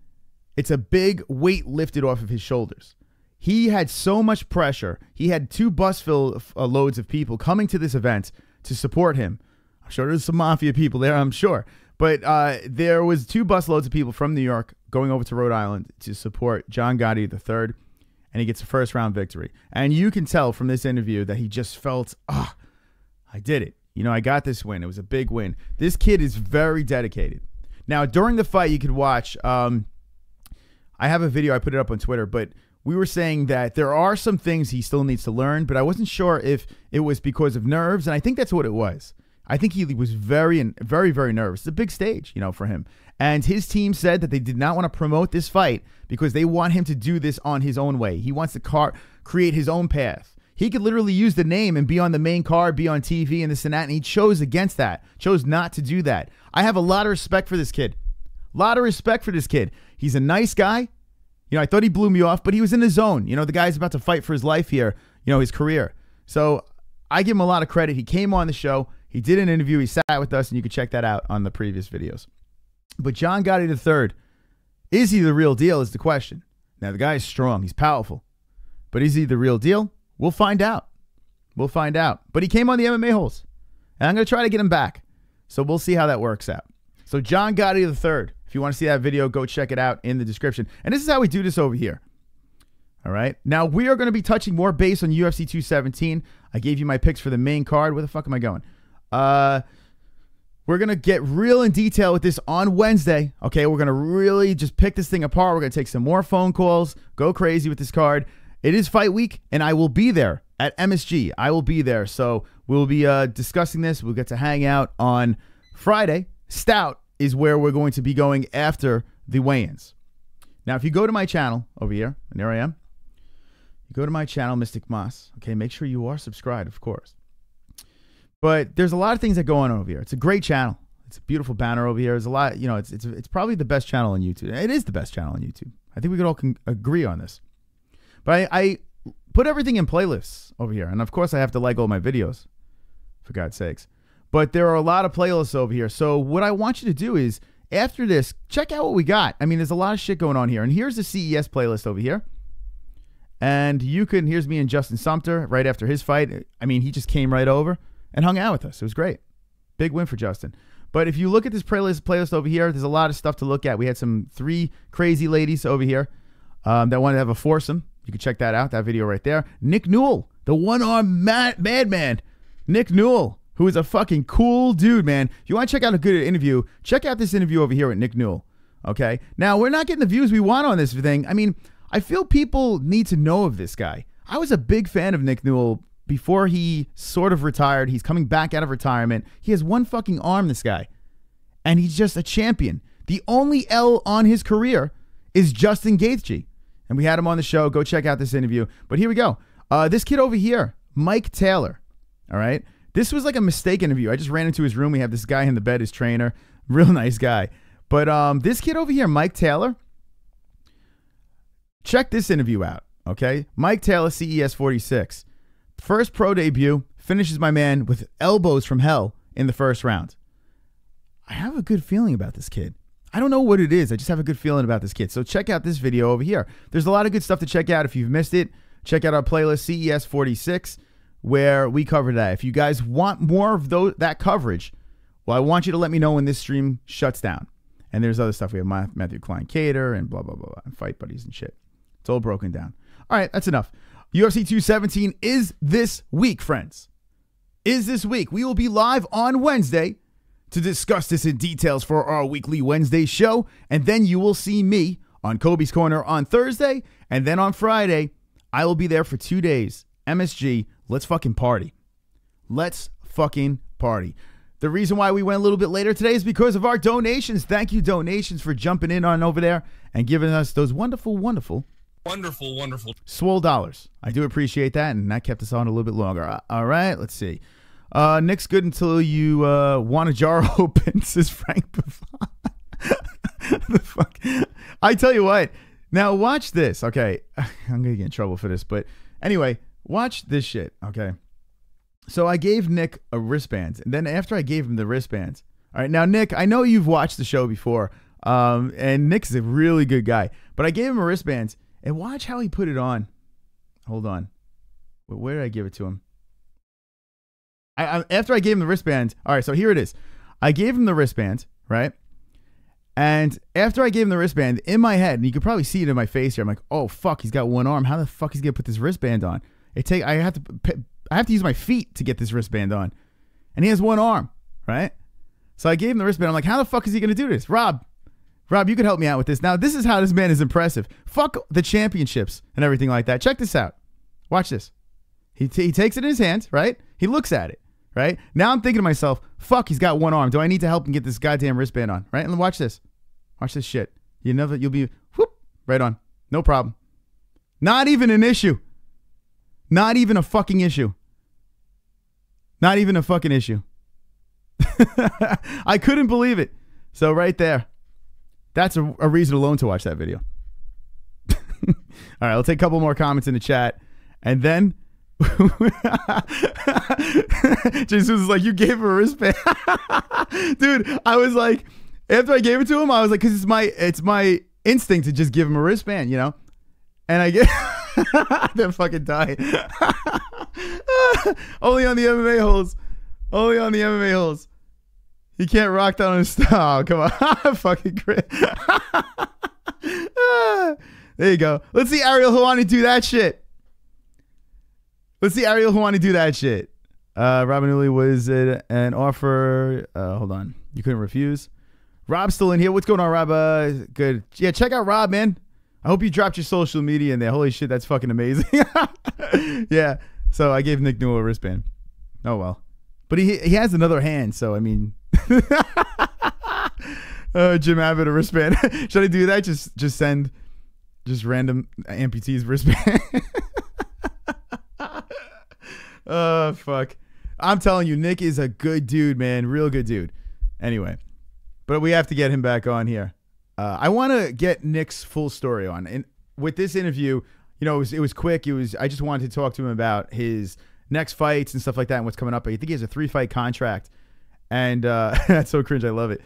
it's a big weight lifted off of his shoulders. He had so much pressure. He had 2 bus fill loads of people coming to this event to support him. I'm sure there's some mafia people there, I'm sure. But there was 2 bus loads of people from New York going over to Rhode Island to support John Gotti III, and he gets a first-round victory. And you can tell from this interview that he just felt, I did it. You know, I got this win. It was a big win. This kid is very dedicated. Now, during the fight, you could watch, I have a video, I put it up on Twitter, but we were saying that there are some things he still needs to learn, but I wasn't sure if it was because of nerves, and I think that's what it was. I think he was very nervous. It's a big stage, you know, for him. And his team said that they did not want to promote this fight because they want him to do this on his own way. He wants to create his own path. He could literally use the name and be on the main card, be on TV and this and that, and he chose against that, chose not to do that. I have a lot of respect for this kid. A lot of respect for this kid. He's a nice guy. You know, I thought he blew me off, but he was in his zone. You know, the guy's about to fight for his life here, you know, his career. So I give him a lot of credit. He came on the show. He did an interview. He sat with us, and you can check that out on the previous videos. But John Gotti III, is he the real deal is the question. Now, the guy is strong. He's powerful. But is he the real deal? We'll find out. We'll find out. But he came on the MMA-Holes, and I'm going to try to get him back. So we'll see how that works out. So John Gotti III, if you want to see that video, go check it out in the description. And this is how we do this over here. All right. Now, we are going to be touching more base on UFC 217. I gave you my picks for the main card. Where the fuck am I going? We're going to get real in detail with this on Wednesday. Okay, we're going to really just pick this thing apart. We're going to take some more phone calls, go crazy with this card. It is fight week, and I will be there at MSG. I will be there. So we'll be discussing this. We'll get to hang out on Friday. Stout is where we're going to be going after the weigh-ins. Now, if you go to my channel over here, and there I am, you go to my channel, Mystic Moss. Okay, make sure you are subscribed, of course. But there's a lot of things that go on over here. It's a great channel. It's a beautiful banner over here. There's a lot, you know, it's probably the best channel on YouTube. It is the best channel on YouTube. I think we could all agree on this. But I put everything in playlists over here. And of course, I have to like all my videos, for God's sakes. But there are a lot of playlists over here. So what I want you to do is, after this, check out what we got. I mean, there's a lot of shit going on here. And here's the CES playlist over here. And you can, here's me and Justin Sumter right after his fight. I mean, he just came right over and hung out with us. It was great. Big win for Justin. But if you look at this playlist over here, there's a lot of stuff to look at. We had 3 crazy ladies over here that wanted to have a foursome. You can check that out, that video right there. Nick Newell, the one-armed madman. Nick Newell, who is a fucking cool dude, man. If you want to check out a good interview, check out this interview over here with Nick Newell. Okay? Now, we're not getting the views we want on this thing. I mean, I feel people need to know of this guy. I was a big fan of Nick Newell before he sort of retired. He's coming back out of retirement. He has one fucking arm, this guy. And he's just a champion. The only L on his career is Justin Gaethje. And we had him on the show. Go check out this interview. But here we go. This kid over here, Mike Taylor. All right? This was like a mistake interview. I just ran into his room. We have this guy in the bed, his trainer. Real nice guy. But this kid over here, Mike Taylor, check this interview out. Okay? Mike Taylor, CES 46. First pro debut, finishes my man with elbows from hell in the first round. I have a good feeling about this kid. I don't know what it is. I just have a good feeling about this kid. So check out this video over here. There's a lot of good stuff to check out. If you've missed it, check out our playlist, CES 46, where we cover that. If you guys want more of that coverage, well, I want you to let me know when this stream shuts down. And there's other stuff. We have Matthew Klein Cater and blah, blah, blah, blah, and Fight Buddies and shit. It's all broken down. All right, that's enough. UFC 217 is this week, friends. Is this week. We will be live on Wednesday to discuss this in details for our weekly Wednesday show. And then you will see me on Kobe's Corner on Thursday. And then on Friday, I will be there for 2 days. MSG, let's fucking party. Let's fucking party. The reason why we went a little bit later today is because of our donations. Thank you, donations, for jumping in on over there and giving us those wonderful, wonderful, swole dollars. I do appreciate that, and that kept us on a little bit longer. All right, let's see. Nick's good until you want a jar open, says Frank Buffon. The fuck? I tell you what. Now watch this. Okay, I'm gonna get in trouble for this, but anyway, watch this shit. Okay. So I gave Nick a wristband, and then after I gave him the wristbands, all right, now Nick, I know you've watched the show before, and Nick's a really good guy, but I gave him a wristband, and watch how he put it on. Hold on, where did I give it to him? After I gave him the wristband, all right, so here it is. I gave him the wristband, right? And after I gave him the wristband, in my head, and you can probably see it in my face here, I'm like, oh fuck, he's got one arm. How the fuck is he gonna put this wristband on? I have to use my feet to get this wristband on. And he has one arm, right? So I gave him the wristband. I'm like, how the fuck is he going to do this? Rob, you could help me out with this. Now, this is how this man is impressive. Fuck the championships and everything like that. Check this out. Watch this. He takes it in his hands, right? He looks at it, right? Now I'm thinking to myself, fuck, he's got one arm. Do I need to help him get this goddamn wristband on, right? And watch this. Watch this shit. You'll be, whoop, right on. No problem. Not even an issue. Not even a fucking issue. Not even a fucking issue. I couldn't believe it. So right there, that's a reason alone to watch that video. All right, I'll take a couple more comments in the chat. And then Jesus was like, you gave him a wristband. Dude, I was like, after I gave it to him, I was like, because it's my instinct to just give him a wristband, you know? And I get... They're fucking dying. Only on the MMA-Holes. Only on the MMA-Holes. He can't rock down on his style. Come on. Fucking great. There you go. Let's see Ariel Helwani do that shit. Let's see Ariel Helwani do that shit. Robin Uli, was it an offer? Hold on. You couldn't refuse. Rob's still in here. What's going on, Rob? Good. Yeah, check out Rob, man. I hope you dropped your social media in there. Holy shit, that's fucking amazing. Yeah. So I gave Nick Newell a wristband. Oh, well. But he has another hand, so I mean. Jim Abbott a wristband. Should I do that? Just send random amputees wristband. Oh, fuck. I'm telling you, Nick is a good dude, man. Real good dude. Anyway. But we have to get him back on here. I want to get Nick's full story on. And with this interview, you know, it was quick. I just wanted to talk to him about his next fights and stuff like that and what's coming up. I think he has a 3-fight contract. And that's so cringe. I love it.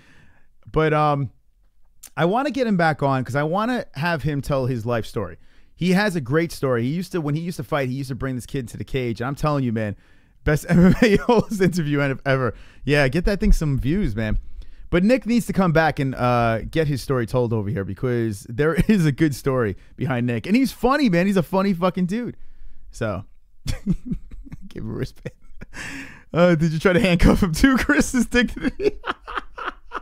But I want to get him back on because I want to have him tell his life story. He has a great story. When he used to fight, he used to bring this kid to the cage. And I'm telling you, man, best MMA-Holes interview ever. Yeah, get that thing some views, man. But Nick needs to come back and get his story told over here because there is a good story behind Nick. And he's funny, man. He's a funny fucking dude. So, give him a wristband. Did you try to handcuff him too, Chris? His dignity.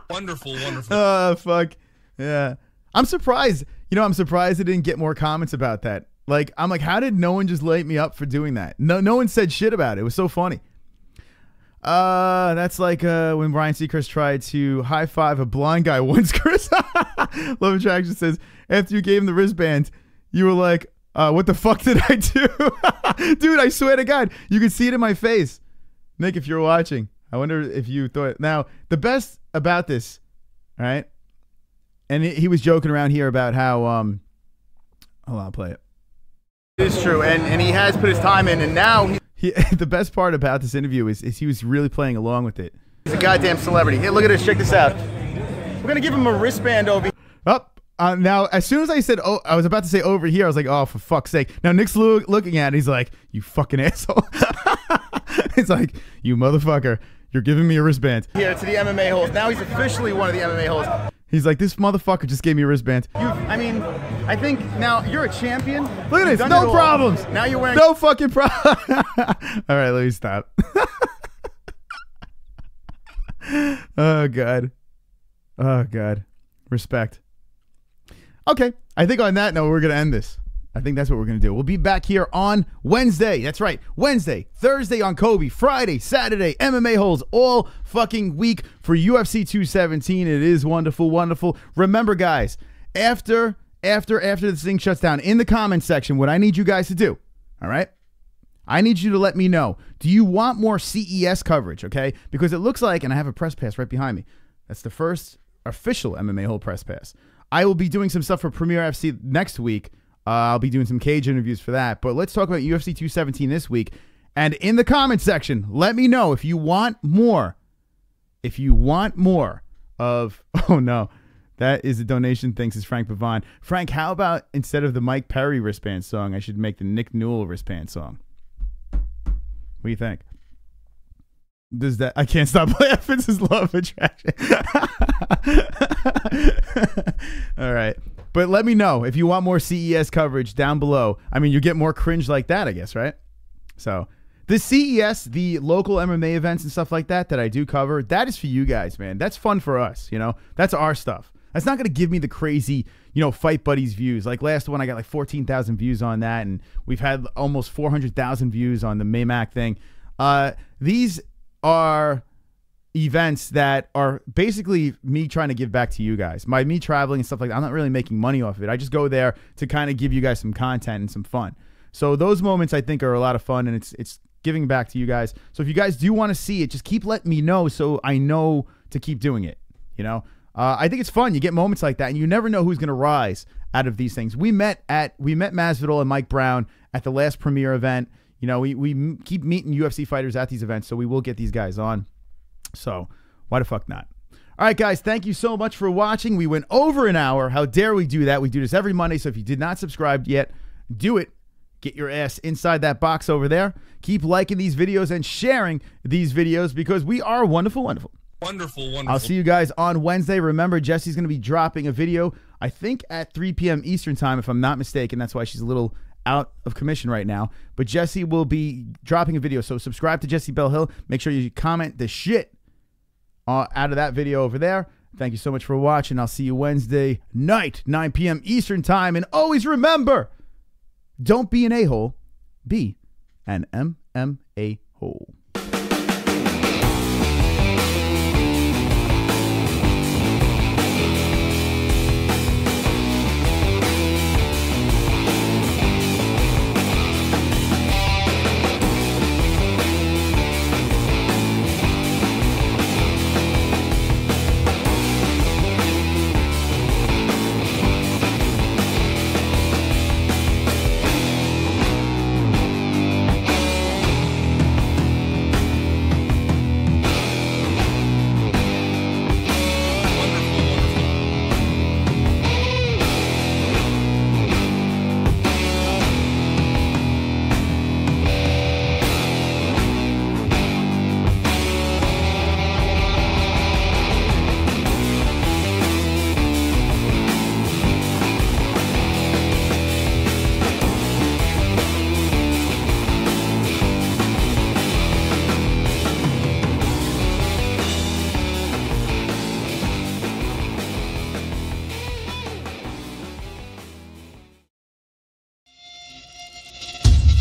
Wonderful. Oh, fuck. Yeah. I'm surprised. You know, I'm surprised I didn't get more comments about that. Like, I'm like, how did no one just light me up for doing that? No one said shit about it. It was so funny. That's like when Brian Seacrest tried to high five a blind guy once, Chris. Love Attraction says, after you gave him the wristband, you were like, what the fuck did I do? Dude, I swear to God, you can see it in my face. Nick, if you're watching, I wonder if you thought. Now, the best about this, all right, and he was joking around here about how, hold on, I'll play it. It is true, and he has put his time in, and now the best part about this interview is he was really playing along with it. He's a goddamn celebrity. Hey, look at this. Check this out. We're going to give him a wristband over here. Now, as soon as I said, oh, I was about to say over here, I was like, oh, for fuck's sake. Now, Nick's looking at it. He's like, you fucking asshole. He's like, you motherfucker. You're giving me a wristband. Here to the MMA-Holes. Now he's officially one of the MMA-Holes. He's like, this motherfucker just gave me a wristband. I think now you're a champion. Look at this. No problems. Now you're wearing. No fucking problem. All right, let me stop. Oh, God. Oh, God. Respect. Okay. I think on that note, we're going to end this. I think that's what we're going to do. We'll be back here on Wednesday. That's right. Wednesday, Thursday on Kobe, Friday, Saturday, MMA-Holes, all fucking week for UFC 217. It is wonderful, wonderful. Remember, guys, after this thing shuts down, in the comments section, what I need you guys to do, all right? I need you to let me know, do you want more CES coverage, okay? Because it looks like, and I have a press pass right behind me, that's the first official MMA Hole press pass. I will be doing some stuff for Premier FC next week. I'll be doing some cage interviews for that. But let's talk about UFC 217 this week. And in the comment section, let me know if you want more. If you want more of... Oh, no. That is a donation. Thanks, is Frank Pavon. Frank, how about instead of the Mike Perry wristband song, I should make the Nick Newell wristband song? What do you think? Does that... I can't stop laughing. This is love attraction. All right. But let me know if you want more CES coverage down below. I mean, you get more cringe like that, I guess, right? So the CES, the local MMA events and stuff like that I do cover, that is for you guys, man. That's fun for us, you know? That's our stuff. That's not going to give me the crazy, you know, Fight Buddies views. Like last one, I got like 14,000 views on that, and we've had almost 400,000 views on the Maymac thing. These are events that are basically me trying to give back to you guys. Me traveling and stuff like that, I'm not really making money off of it. I just go there to kind of give you guys some content and some fun. So those moments I think are a lot of fun, and it's giving back to you guys. So if you guys do want to see it, just keep letting me know so I know to keep doing it, you know? I think it's fun. You get moments like that, and you never know who's going to rise out of these things. We met Masvidal and Mike Brown at the last Premier event. You know, we keep meeting UFC fighters at these events, so we will get these guys on. So why the fuck not? All right, guys, thank you so much for watching. We went over an hour. How dare we do that? We do this every Monday, so if you did not subscribe yet, do it. Get your ass inside that box over there. Keep liking these videos and sharing these videos because we are wonderful, wonderful. Wonderful, wonderful. I'll see you guys on Wednesday. Remember, Jessie's going to be dropping a video, I think at 3 p.m. Eastern time, if I'm not mistaken. That's why she's a little out of commission right now. But Jessie will be dropping a video. So subscribe to Jessie Bell Hill. Make sure you comment the shit out of that video over there. Thank you so much for watching. I'll see you Wednesday night, 9 p.m. Eastern time. And always remember, don't be an a-hole. Be an MMA hole.